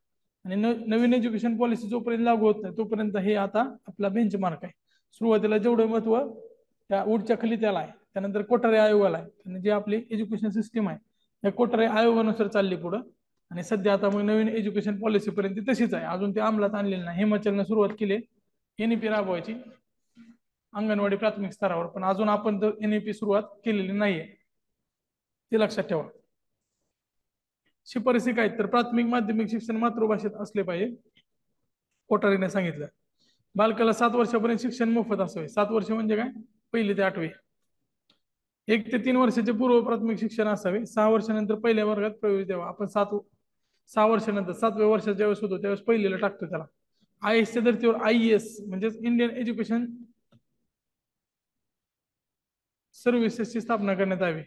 Speaker 2: आणि नवीन एज्युकेशन पॉलिसी जोपर्यंत लागू होत नाही तोपर्यंत हे आता आपला बेंचमार्क आहे. सुरुवातीला जेवढं महत्व त्या उडच्या खाली त्याला आहे. त्यानंतर कोठारे आयोगाला आहे आणि जी आपली एज्युकेशन सिस्टीम आहे त्या कोठारे आयोगानुसार चालली पुढं. आणि सध्या आता मग नवीन एज्युकेशन पॉलिसी पर्यंत तशीच आहे. अजून ते अंमलात आणलेलं नाही. हिमाचलनं सुरुवात केली NEP राबवायची अंगणवाडी प्राथमिक स्तरावर, पण अजून आपण तर NEP सुरुवात केलेली नाहीये, ते लक्षात ठेवा. शिफारसी काय तर प्राथमिक माध्यमिक शिक्षण मातृभाषेत असले पाहिजे. कोठारीने सांगितलं. बालकाला 7 वर्षापर्यंत शिक्षण मोफत असावे. 7 वर्ष म्हणजे काय? 1ली ते 8वी. 1 ते 3 वर्षाचे पूर्व प्राथमिक शिक्षण असावे. 6 वर्षानंतर पहिल्या वर्गात प्रवेश द्यावा. आपण 6 वर्षानंतर 7व्या वर्षाच्या ज्यावेळेस होतो त्यावेळेस 1लीला टाकतो त्याला. IASच्या धर्तीवर IES म्हणजे इंडियन एज्युकेशन सर्व्हिसेसची स्थापना करण्यात यावी.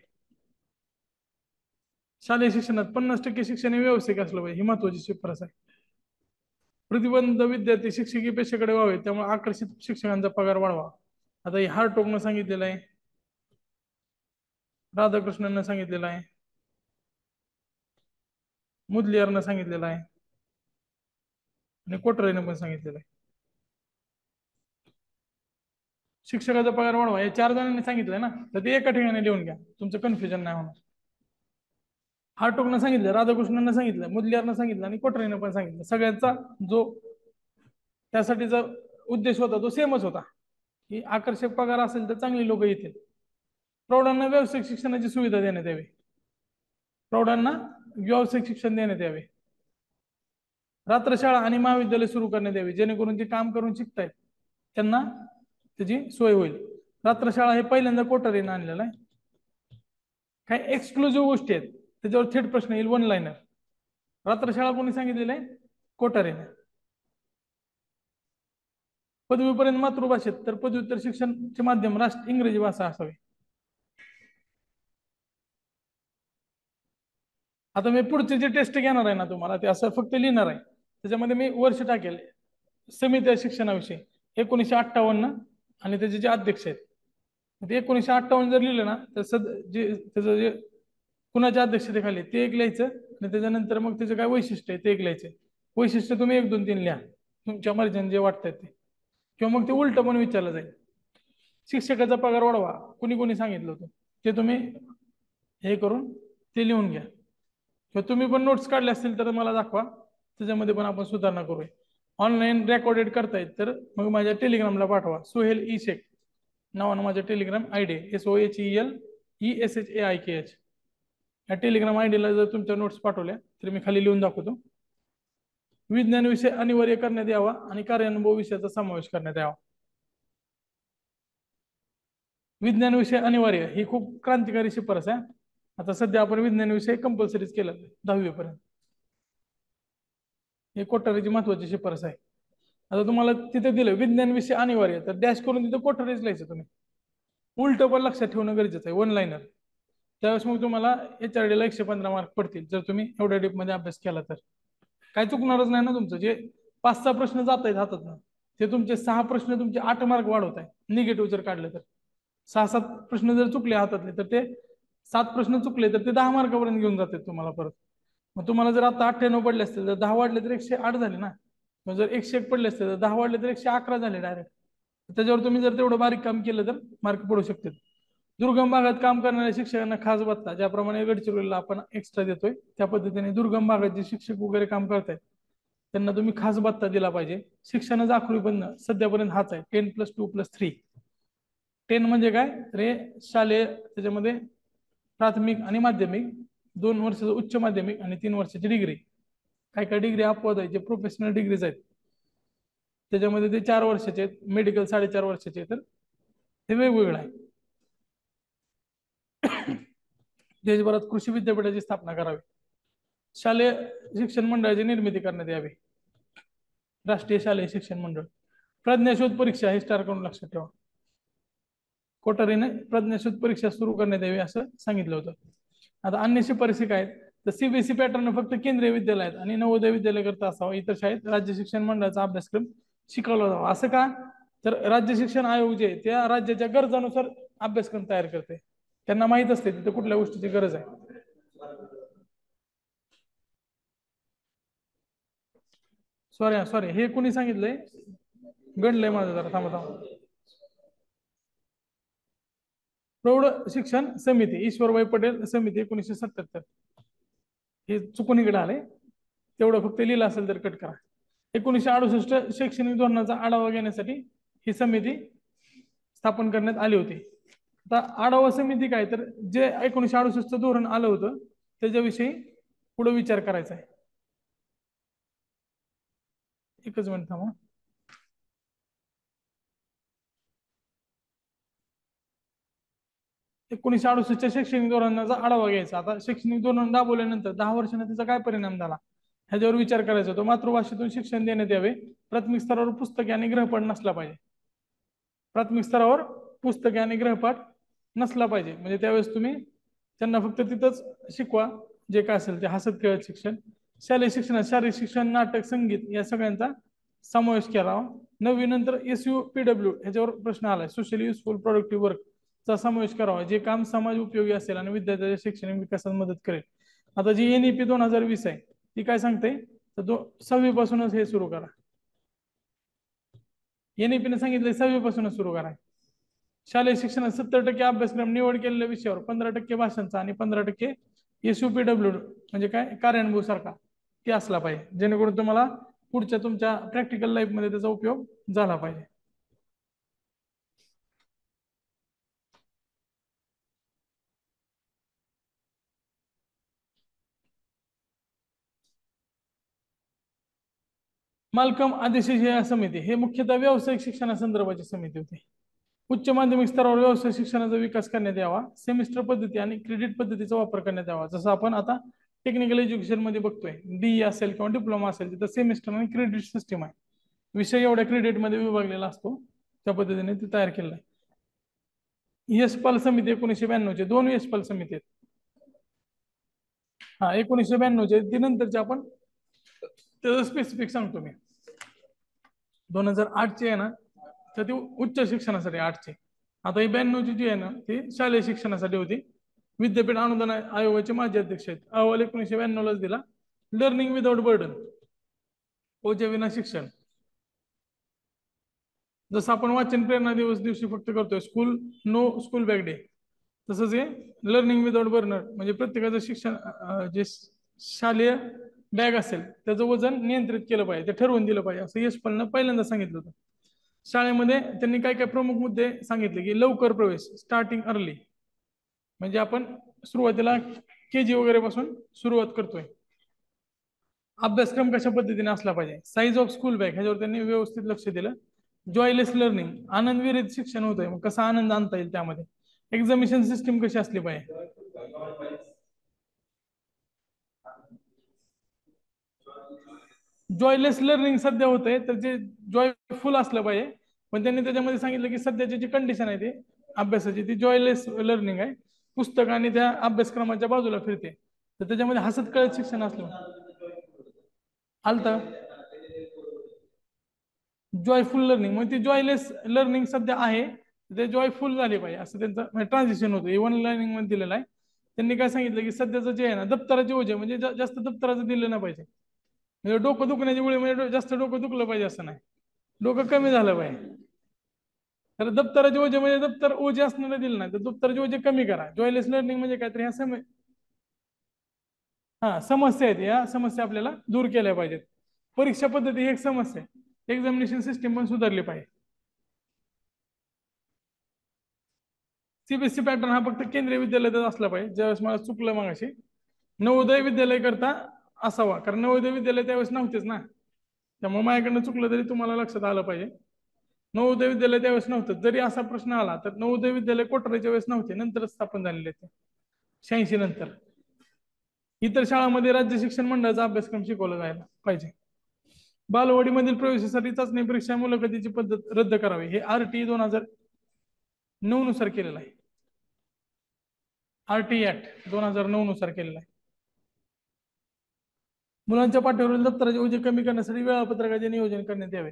Speaker 2: शालेय शिक्षणात 50% शिक्षण हे व्यावसायिक असलं पाहिजे. ही महत्वाची शिफारस आहे. प्रतिबंध विद्यार्थी शिक्षकी पेशाकडे व्हावे त्यामुळे आकर्षित शिक्षकांचा पगार वाढवा. आता हे हार्टोकनं सांगितलेलं आहे, राधाकृष्णन सांगितलेलं आहे, मुदलियारनं सांगितलेलं आहे आणि कोठारेनं पण सांगितलेलं आहे. शिक्षकाचा पगार वाढवा हे 4 जणांनी सांगितलंय ना, तर ते एका ठिकाणी लिहून घ्या, तुमचं कन्फ्युजन नाही होणार. हार्टोकनं सांगितलं, राधाकृष्णन सांगितलं, मुदलियारनं सांगितलं आणि कोठारेनं पण सांगितलं. सगळ्यांचा जो त्यासाठीचा उद्देश होता तो सेमच होता की आकर्षक पगार असेल तर चांगली लोक येतील. प्रौढांना व्यावसायिक शिक्षणाची सुविधा देण्यात यावी. प्रौढांना व्यावसायिक शिक्षण देण्यात यावे. रात्रशाळा आणि महाविद्यालय सुरू करण्यात यावी, जेणेकरून जे काम करून शिकतायत त्यांना त्याची सोय होईल. रात्रशाळा हे पहिल्यांदा कोठारीने आणलेलं आहे. काही एक्सक्लुझिव्ह गोष्टी आहेत त्याच्यावर थेट प्रश्न येईल, वन लाईनर. रात्रशाळा कोणी सांगितलेलं आहे? कोठारीने. पदवीपर्यंत मातृभाषेत, तर पदव्युत्तर शिक्षणाचे माध्यम इंग्रजी भाषा असावी. आता मी पुढचे जे टेस्ट घेणार आहे ना तुम्हाला, ते असं फक्त लिहिणार आहे. त्याच्यामध्ये मी वर्ष टाकेल समिती शिक्षणाविषयी 1958 आणि त्याचे जे अध्यक्ष आहेत. 1958 जर लिहिलं ना तर त्याचं जे कुणाच्या अध्यक्षतेखाली ते एक लिहायचं, आणि त्याच्यानंतर मग त्याचं काय वैशिष्ट्य आहे ते एक लिहायचं. वैशिष्ट्य तुम्ही 1 2 3 लिहा तुमच्या मर्जीने जे वाटतंय ते, किंवा मग ते उलट पण विचारलं जाईल. शिक्षकाचा पगार वाढवा कुणी कुणी सांगितलं होतं ते तुम्ही हे करून ते लिहून घ्या, किंवा तुम्ही पण नोट्स काढले असतील तर मला दाखवा, त्याच्यामध्ये पण आपण सुधारणा करूया. ऑनलाईन रेकॉर्डेड करतायत तर मग माझ्या टेलिग्रामला पाठवा. सोहेल ई शेख नावानं माझ्या टेलिग्राम आयडी, SOHELESHAIKH. या टेलिग्राम आयडीला जर तुमच्या नोट्स पाठवल्या तर मी खाली लिहून दाखवतो. विज्ञान विषय अनिवार्य करण्यात यावा आणि कार्यानुभव विषयाचा समावेश करण्यात यावा. विज्ञान विषय अनिवार्य ही खूप क्रांतिकारी शिफारस आहे. आता सध्या आपण विज्ञान विषय कंपल्सरीच केला 10वी पर्यंत. हे कोठारीची महत्वाची शिफारस आहे. आता तुम्हाला तिथे दिलं विज्ञान विषय अनिवार्य, तर डॅश करून तिथे कोठारीच लिहायचं तुम्ही. उलट पण लक्षात ठेवणं गरजेचं आहे, वन लाईनर. त्यावेळेस मग तुम्हाला HRD ला 115 मार्क पडतील जर तुम्ही एवढ्या डीप मध्ये अभ्यास केला तर. काय चुकणारच नाही ना तुमचं. जे 5-6 प्रश्न जात आहेत हातात, ते तुमचे 6 प्रश्न तुमचे 8 मार्क वाढवत आहे निगेटिव्ह जर काढलं तर. 6-7 प्रश्न जर चुकले हातातले तर ते 7 प्रश्न चुकले तर ते 10 मार्कापर्यंत घेऊन जातात तुम्हाला परत. मग तुम्हाला जर आता 98 पडले असतील तर 10 वाढले तर 108 झाले ना. मग जर 101 पडले असतील तर 10 वाढले तर 111 झाले डायरेक्ट. त्याच्यावर तुम्ही जर तेवढं बारीक काम केलं तर मार्क पडू शकतात. दुर्गम भागात काम करणाऱ्या शिक्षकांना खास भत्ता, ज्याप्रमाणे गडचिरोलीला आपण एक्स्ट्रा देतोय त्या पद्धतीने दुर्गम भागात जे शिक्षक वगैरे काम करतायत त्यांना तुम्ही खास भत्ता दिला पाहिजे. शिक्षणाचा आखरी बंद सध्यापर्यंत हाच आहे, 10+2+3. 10 म्हणजे काय तर हे शालेय, त्याच्यामध्ये प्राथमिक आणि माध्यमिक, 2 वर्षाचं उच्च माध्यमिक आणि 3 वर्षाची डिग्री. काय काय डिग्री अपवाद आहे, जे प्रोफेशनल डिग्रीज आहेत त्याच्यामध्ये ते 4 वर्षाचे आहेत, मेडिकल 4.5 वर्षाचे आहेत, तर हे वेगवेगळं आहे. देशभरात कृषी विद्यापीठाची स्थापना करावी. शालेय शिक्षण मंडळाची निर्मिती करण्यात यावी. राष्ट्रीय शालेय शिक्षण मंडळ. प्रज्ञाशोध परीक्षा हे स्टार करून लक्षात ठेवा. कोठारीने प्रज्ञाशोध परीक्षा सुरू करण्यात यावी असं सांगितलं होतं. आता अन्य शिफारसी काय तर CBSE पॅटर्न फक्त केंद्रीय विद्यालयात आणि नवोदय विद्यालय करता असावा. इतर शाळेत राज्य शिक्षण मंडळाचा अभ्यासक्रम शिकवला जावा. असं का तर राज्य शिक्षण आयोग जे त्या राज्याच्या गरजानुसार अभ्यासक्रम तयार करते. त्यांना माहित असते तिथे कुठल्या गोष्टीची गरज आहे. सॉरी हे कोणी सांगितलंय? गणलंय माझं जरा, थांबा. प्रौढ शिक्षण समिती, ईश्वरभाई पटेल समिती 1977. हे चुकून इकडे आले, तेवढं फक्त लिहिलं असेल तर कट करा. 1968 शैक्षणिक धोरणाचा आढावा घेण्यासाठी ही समिती स्थापन करण्यात आली होती. आता आढावा समिती काय तर जे 1968 धोरण आलं होतं त्याच्याविषयी पुढे विचार करायचा आहे. एकच मिनिट थांबा. एकोणीसशे 68 शैक्षणिक धोरणाचा आढावा घ्यायचा. आता शैक्षणिक धोरण राबवल्यानंतर 10 वर्षांना त्याचा काय परिणाम झाला ह्याच्यावर विचार करायचा होतो. मातृभाषेतून शिक्षण देण्यात यावे. प्राथमिक स्तरावर पुस्तके आणि ग्रहपाठ नसला पाहिजे. प्राथमिक स्तरावर पुस्तके आणि ग्रहपाठ नसला पाहिजे. म्हणजे त्यावेळेस तुम्ही त्यांना फक्त तिथंच शिकवा जे काय असेल ते, हसत खेळत शिक्षण. शालेय शिक्षणात शारीरिक शिक्षण, नाटक, संगीत या सगळ्यांचा समावेश करावा. 9वी नंतर SUPW ह्याच्यावर प्रश्न आलाय, सोशली युजफुल प्रोडक्टिव्ह वर्क चा समावेश करावा, जे काम समाज उपयोगी असेल आणि विद्यार्थ्याच्या शैक्षणिक विकासात मदत करेल. आता जी NEP 2020 आहे ती काय सांगते तर 6वी पासूनच हे सुरू करा. NEP ने सांगितलं 6वी पासूनच सुरू करा. शालेय शिक्षणात 70% अभ्यासक्रम निवड केलेल्या विषयावर, 15% भाषांचा आणि 15% SUPW म्हणजे काय कार्यानुभव सारखा ते असला पाहिजे, जेणेकरून तुम्हाला पुढच्या तुमच्या प्रॅक्टिकल लाईफ मध्ये त्याचा उपयोग झाला पाहिजे. मालकम आदेशित समिती हे मुख्यतः व्यावसायिक शिक्षणासंदर्भाची समिती होती. उच्च माध्यमिक स्तरावर व्यवसाय शिक्षणाचा विकास करण्यात यावा, सेमिस्टर पद्धती आणि क्रेडिट पद्धतीचा वापर करण्यात यावा. जसं आपण आता टेक्निकल एज्युकेशन मध्ये बघतोय, डी असेल किंवा डिप्लोमा असेल, तिथं सेमिस्टर आणि क्रेडिट सिस्टम आहे. विषय एवढ्या क्रेडिट मध्ये विभागलेला असतो, त्या पद्धतीने ते तयार केलेलं आहे. यशपाल समिती 1992 दोन यशपाल समिती आहेत. हा 1992 ती नंतरचे आपण त्याचं स्पेसिफिक सांगतो मी. 2008 आहे ना, तर ती उच्च शिक्षणासाठी 8 आता ही 92 जी आहे ना, ती शालेय शिक्षणासाठी होती. विद्यापीठ अनुदान आयोगाचे माजी अध्यक्ष आहेत. अहवाल 1992 दिला. लर्निंग विदाउट बर्डन, ओझे विना शिक्षण. जसं आपण वाचन प्रेरणा दिवस दिवशी फक्त करतोय school no school bag day, तसंच हे लर्निंग विदाउट बर्नर म्हणजे प्रत्येकाचं शिक्षण जे शालेय बॅग असेल त्याचं वजन नियंत्रित केलं पाहिजे, ते ठरवून दिलं पाहिजे, असं यशपालनं पहिल्यांदा सांगितलं होतं. शाळेमध्ये त्यांनी काय काय प्रमुख मुद्दे सांगितले की लवकर प्रवेश, स्टार्टिंग अर्ली, म्हणजे आपण सुरुवातीला KG वगैरे पासून सुरुवात करतोय. अभ्यासक्रम कशा पद्धतीने असला पाहिजे, साईज ऑफ स्कूल बॅग ह्याच्यावर त्यांनी व्यवस्थित लक्ष दिलं. जॉयलेस लर्निंग, आनंद विरहित शिक्षण होतंय, मग कसा आनंद आणता येईल त्यामध्ये. एक्झामिनेशन सिस्टीम कशी असली पाहिजे. जॉयलेस लर्निंग सध्या होतंय, तर जे जॉयफुल असलं पाहिजे. पण त्यांनी त्याच्यामध्ये सांगितलं की सध्याची जी कंडिशन आहे ती अभ्यासाची, ती जॉयलेस लर्निंग आहे. पुस्तक आणि त्या अभ्यासक्रमाच्या बाजूला फिरते, तर त्याच्यामध्ये हसत कळत शिक्षण असलं आलतं. जॉयफुल लर्निंग मग ती जॉयलेस लर्निंग सध्या आहे, ते जॉयफुल झाले पाहिजे असं त्यांचं ट्रान्झिशन होतं. इव्हन लर्निंग मध्ये दिलेलं आहे. त्यांनी काय सांगितलं की सध्याचं जे आहे ना, दप्तराचे ओझे म्हणजे जास्त दप्तराचं दिलं नाही पाहिजे. म्हणजे डोकं दुखण्याची वेळ म्हणजे जास्त डोकं दुखलं पाहिजे असं नाही, डोकं कमी झालं पाहिजे. तर दप्तराचे ओझे म्हणजे दप्तर ओझे असणारे दिलं नाही, तर दप्तराचे ओझे कमी करा. जॉयलेस लर्निंग म्हणजे काहीतरी ह्या समस्या आहेत, या समस्या आपल्याला दूर केल्या पाहिजेत. परीक्षा पद्धती ही एक समस्या आहे, एक्झामिनेशन सिस्टीम पण सुधारली पाहिजे. CBSE पॅटर्न हा फक्त केंद्रीय विद्यालयातच असला पाहिजे. ज्यावेळेस मला चुकलं मगाशी, नवोदय विद्यालय करता असावा, कारण नवोदय विद्यालय त्यावेळेस नव्हतेच ना, त्यामुळे माझ्याकडनं चुकलं तरी तुम्हाला लक्षात आलं पाहिजे. नवोदय विद्यालय त्यावेळेस नव्हतं. जरी असा प्रश्न आला तर नवोदय विद्यालय कोठारीच्या वेळेस नव्हते, नंतरच स्थापन झालेले ते 86 नंतर. इतर शाळांमध्ये राज्य शिक्षण मंडळाचा अभ्यासक्रम शिकवला जायला पाहिजे. बालवाडीमधील प्रवेशासाठी चाचणी परीक्षा मुलाखतीची पद्धत रद्द करावी, हे RT 2009 नुसार केलेलं आहे. RT ऍक्ट 2009 नुसार केलेला आहे. मुलांच्या पाठीवरील दप्तराचे ओझे कमी करण्यासाठी वेळापत्रकाचे नियोजन करण्यात यावे.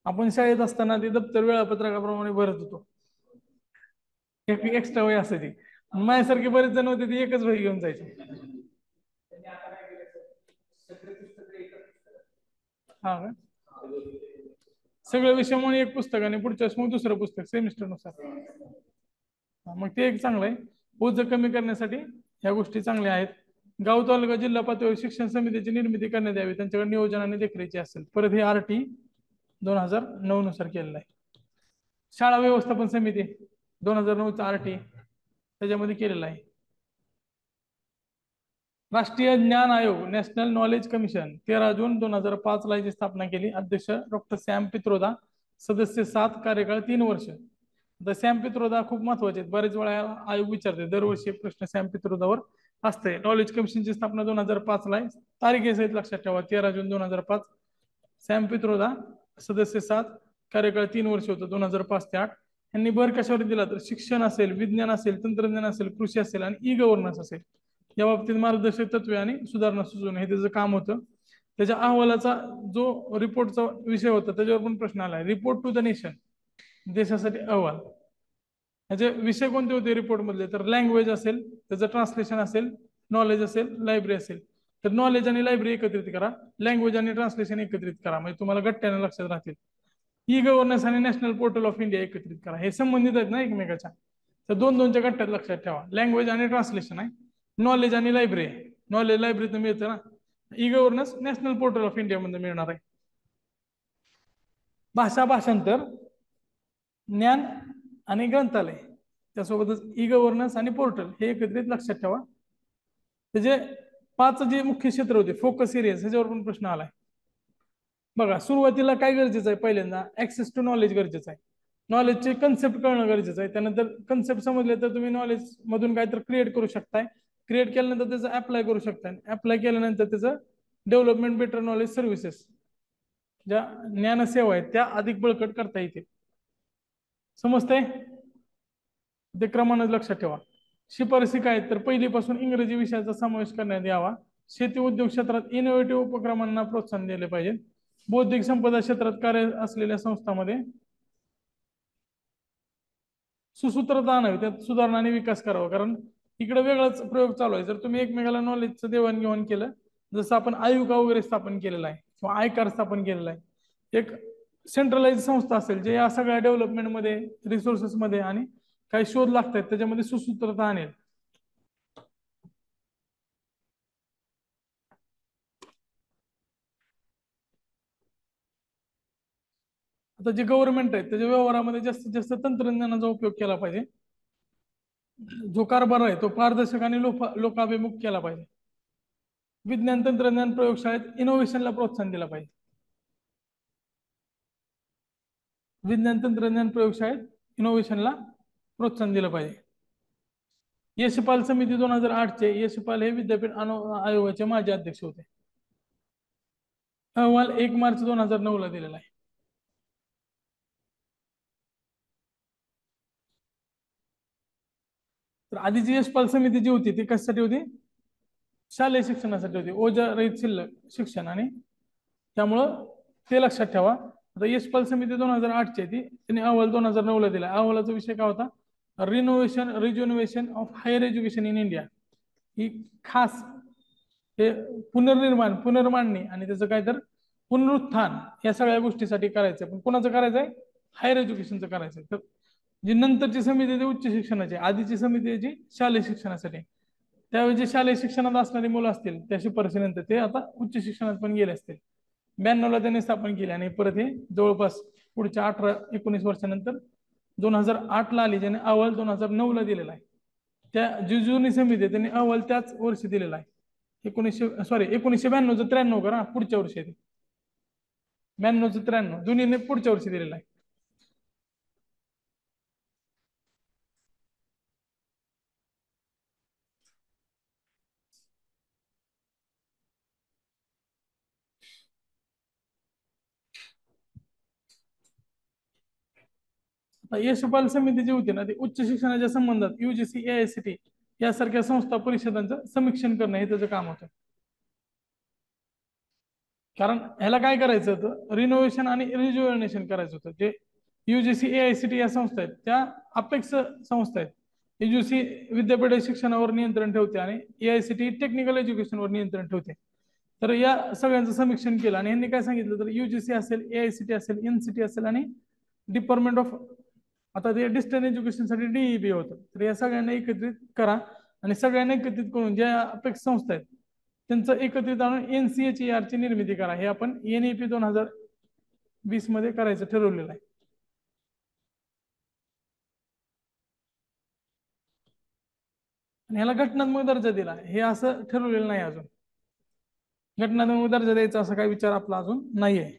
Speaker 2: आपण शाळेत असताना ते दप्तर वेळापत्रकाप्रमाणे भरत होतो, एक एक्स्ट्रा वही असायची. माझ्यासारखे बरेच जण होते ते एकच वही घेऊन जायचे. हा का, सगळं विषय म्हणून एक पुस्तक आणि पुढच्या वेळेस मग दुसरं पुस्तक सेमिस्टर नुसार. मग ते एक चांगलं आहे. ओझं कमी करण्यासाठी ह्या गोष्टी चांगल्या आहेत. गाव तालुका जिल्हा पातळीवर शिक्षण समितीची निर्मिती करण्यात यावी, त्यांच्याकडे नियोजन आणि देखरेखी असेल. परत हे RT 2009 नुसार केलेलं आहे. शाळा व्यवस्थापन समिती 2009चा RT त्याच्यामध्ये केलेला आहे. राष्ट्रीय ज्ञान आयोग, नॅशनल नॉलेज कमिशन 13 जून 2005 ला याची स्थापना केली. अध्यक्ष डॉक्टर सॅम पित्रोदा, सदस्य 7, कार्यकाळ 3 वर्ष. तर सॅम पित्रोदा खूप महत्वाचे आहेत, बरेच वेळा आयोग विचारते, दरवर्षी एक प्रश्न सॅम पित्रोदावर असते. नॉलेज कमिशनची स्थापना 2005 ला आहे. तारीख सहित लक्षात ठेवा, 13 जून 2005. सॅम पित्रोदा, सदस्य 7, कार्यकाळ 3 वर्ष होतं, 2005 ते 8. यांनी भर कशावर दिला तर शिक्षण असेल, विज्ञान असेल, तंत्रज्ञान असेल, कृषी असेल आणि गव्हर्नन्स असेल, या बाबतीत मार्गदर्शक तत्वे आणि सुधारणा सुचवणे हे त्याचं काम होतं. त्याच्या अहवालाचा जो रिपोर्टचा विषय होता त्याच्यावर पण प्रश्न आलाय, रिपोर्ट टू द नेशन, देशासाठी अहवाल. ह्याचे विषय कोणते होते रिपोर्ट मधले, तर लँग्वेज असेल, त्याचं ट्रान्सलेशन असेल, नॉलेज असेल, लायब्ररी असेल. तर नॉलेज आणि लायब्ररी एकत्रित करा, लँग्वेज आणि ट्रान्सलेशन एकत्रित करा, म्हणजे तुम्हाला गट्ट्याने लक्षात राहतील. गव्हर्नन्स आणि नॅशनल पोर्टल ऑफ इंडिया एकत्रित करा, हे संबंधित आहेत ना एकमेकाच्या. तर 2-2च्या गट्ट्यात लक्षात ठेवा. लँग्वेज आणि ट्रान्सलेशन आहे, नॉलेज आणि लायब्ररी. नॉलेज लायब्ररीतून मिळतं ना, governance national portal of India मध्ये मिळणार आहे. भाषा भाषांतर, ज्ञान आणि ग्रंथालय, त्यासोबतच गव्हर्नन्स आणि पोर्टल हे एकत्रित लक्षात ठेवा. त्याचे 5 जे मुख्य क्षेत्र होते, फोकस एरियाज, ह्याच्यावर पण प्रश्न आलाय. बघा, सुरुवातीला काय गरजेचं आहे, पहिल्यांदा ऍक्सेस टू नॉलेज गरजेचं आहे. नॉलेजचे कन्सेप्ट कळणं गरजेचं आहे. त्यानंतर कन्सेप्ट समजले तर तुम्ही नॉलेज मधून काय तर क्रिएट करू शकताय. क्रिएट केल्यानंतर त्याचं अप्लाय करू शकताय. अप्लाय केल्यानंतर त्याचं डेव्हलपमेंट, बेटर नॉलेज सर्व्हिसेस, ज्या ज्ञानसेवा आहेत त्या अधिक बळकट करता येतील. समजतंय? ते क्रमानं लक्षात ठेवा. शिफारसी काय तर पहिलीपासून इंग्रजी विषयाचा समावेश करण्यात यावा. शेती उद्योग क्षेत्रात इनोव्हेटिव्ह उपक्रमांना प्रोत्साहन दिले पाहिजे. बौद्धिक संपदा क्षेत्रात कार्य असलेल्या संस्थांमध्ये सुसूत्रता आणावी, त्यात सुधारणा आणि विकास करावा. कारण इकडे वेगळाच प्रयोग चालू आहे. जर तुम्ही एकमेकाला नॉलेजचं देवाणघेवाण केलं, जसं आपण आयुका वगैरे स्थापन केलेला आहे किंवा आयकार स्थापन केलेला आहे, एक सेंट्रलाइज संस्था असेल जे या सगळ्या डेव्हलपमेंटमध्ये, रिसोर्सेसमध्ये आणि काही शोध लागतात त्याच्यामध्ये सुसूत्रता आणेल. आता जे गव्हर्नमेंट आहे त्याच्या व्यवहारामध्ये जास्तीत जास्त तंत्रज्ञानाचा उपयोग केला पाहिजे. जो कारभार आहे तो पारदर्शक आणि लोकाभिमुख केला पाहिजे. विज्ञान तंत्रज्ञान प्रयोगशाळेत इनोव्हेशनला प्रोत्साहन दिलं पाहिजे. विज्ञान तंत्रज्ञान प्रयोगशाळेत इनोव्हेशनला प्रोत्साहन दिलं पाहिजे. यशपाल समिती 2008चे यशपाल हे विद्यापीठ आयोगाचे माजी अध्यक्ष होते. अहवाल 1 मार्च 2009 ला दिलेला आहे. तर आधीची यशपाल समिती जी होती ती कशासाठी होती? शालेय शिक्षणासाठी होती, ओझा रहित शिल्लक शिक्षण. आणि त्यामुळं ते लक्षात ठेवा. आता यशपाल समिती 2008 ची ती, त्यांनी अहवाल 2009 ला दिला. अहवालाचा विषय काय होता? Renovation rejuvenation of higher education in India. ही खास हे पुनर्निर्माण, पुनर्मांडणी आणि त्याचं काय तर पुनरुत्थान या सगळ्या गोष्टीसाठी करायचं. पण कोणाचं करायचंय? हायर एज्युकेशनचं करायचंय. तर जी नंतरची समिती ती उच्च शिक्षणाची, आधीची समिती जी शालेय शिक्षणासाठी. त्यावेळी जे शालेय शिक्षणात असणारी मुलं असतील त्या शिफारसीनंतर ते आता उच्च शिक्षणात पण गेले असतील. 92 ला त्यांनी स्थापन केले आणि परत हे जवळपास पुढच्या 18-19 वर्षानंतर 2008 ला आली, ज्याने अहवाल 2009 ला दिलेला आहे. त्या जी जुनी समिती आहे त्यांनी अहवाल त्याच वर्षी दिलेला आहे. 1992 करा, पुढच्या वर्षी आहे. 92-93 जुनीने पुढच्या वर्षी दिलेला आहे. यशपाल समिती जी होती ना ती उच्च शिक्षणाच्या संबंधात युजीसी, एआयसीटी यासारख्या संस्था परिषदांचं समीक्षण करणं हे त्याचं काम होतं. कारण ह्याला काय करायचं होतं? रिनोव्हेशन आणि रिज्युव्हनेशन करायचं होतं. जे युजीसी, एआयसीटी या संस्था आहेत त्या अपेक्ष संस्था आहेत. युजीसी विद्यापीठ शिक्षणावर नियंत्रण ठेवते आणि एआयसीटी टेक्निकल एज्युकेशनवर नियंत्रण ठेवते. तर या सगळ्यांचं समीक्षण केलं आणि यांनी काय सांगितलं, तर युजीसी असेल, एआयसीटी असेल, एनसीटी असेल आणि डिपार्टमेंट ऑफ, आता ते डिस्टन्स एज्युकेशनसाठी डीईबी होतं. तर या सगळ्यांना एकत्रित करा आणि सगळ्यांना एकत्रित करून ज्या अपेक्ष संस्था आहेत त्यांचं एकत्रित आणून एनसीएचईआर ची निर्मिती करा. हे आपण एनईपी 2020 मध्ये करायचं ठरवलेलं आहे. आणि ह्याला घटनात्मक दर्जा दिला, हे असं ठरवलेलं नाही अजून. घटनात्मक दर्जा द्यायचा असा काही विचार आपला अजून नाही आहे.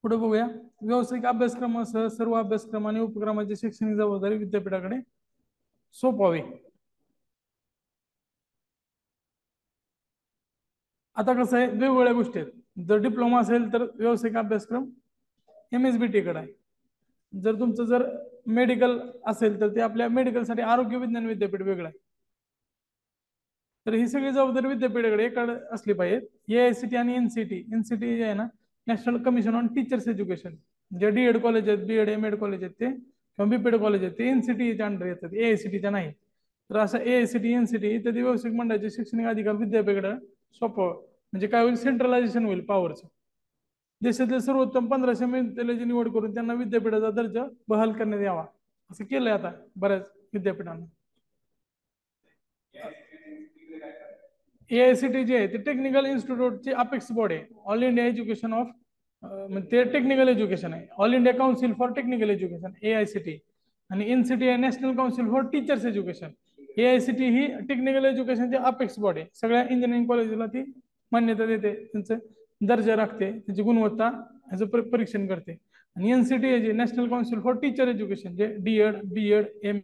Speaker 2: पुढे बघूया. व्यावसायिक अभ्यासक्रमासह सर्व अभ्यासक्रम आणि उपक्रमाची शैक्षणिक जबाबदारी विद्यापीठाकडे सोपवावी. आता कसं आहे, वेगवेगळ्या गोष्टी आहेत. जर डिप्लोमा असेल तर व्यावसायिक अभ्यासक्रम MSBT कडे आहे. जर तुमचं जर मेडिकल असेल तर ते आपल्या मेडिकलसाठी आरोग्य विज्ञान विद्यापीठ वेगळं आहे. तर ही सगळी जबाबदारी विद्यापीठाकडे असली पाहिजे. AICT आणि NCT जे आहे ना, national commission on teachers education, जे D.Ed कॉलेज आहेत, B.Ed M.Ed कॉलेज आहेत ते किंवा B.Ped कॉलेज आहेत ते NCT अंडर येतात, AICTच्या नाही. तर असं AICT NCT इत्यादी व्यावसायिक मंडळाचे शैक्षणिक अधिकार विद्यापीठाकडे सोपं, म्हणजे काय होईल, सेंट्रलायझेशन होईल पॉवरचं. देशातील सर्वोत्तम 1500 विद्यालयाची निवड करून त्यांना विद्यापीठाचा दर्जा बहाल करण्यात यावा, असं केलंय आता बऱ्याच विद्यापीठांना. AICT जे आहे ते टेक्निकल इन्स्टिट्यूटची अपेक्स बॉडी आहे. ऑल इंडिया एज्युकेशन ऑफ ते टेक्निकल एज्युकेशन आहे. All India council for technical education AICT, आणि NCT आहे national council for teachers education. AICT ही टेक्निकल एज्युकेशनची अपेक्स बॉडी आहे. सगळ्या इंजिनिअरिंग कॉलेजला ती मान्यता देते, त्यांचं दर्जा राखते, त्यांची गुणवत्ता ह्याचं परीक्षण करते. आणि NCT आहे जे national council for teacher education, जे D.Ed B.Ed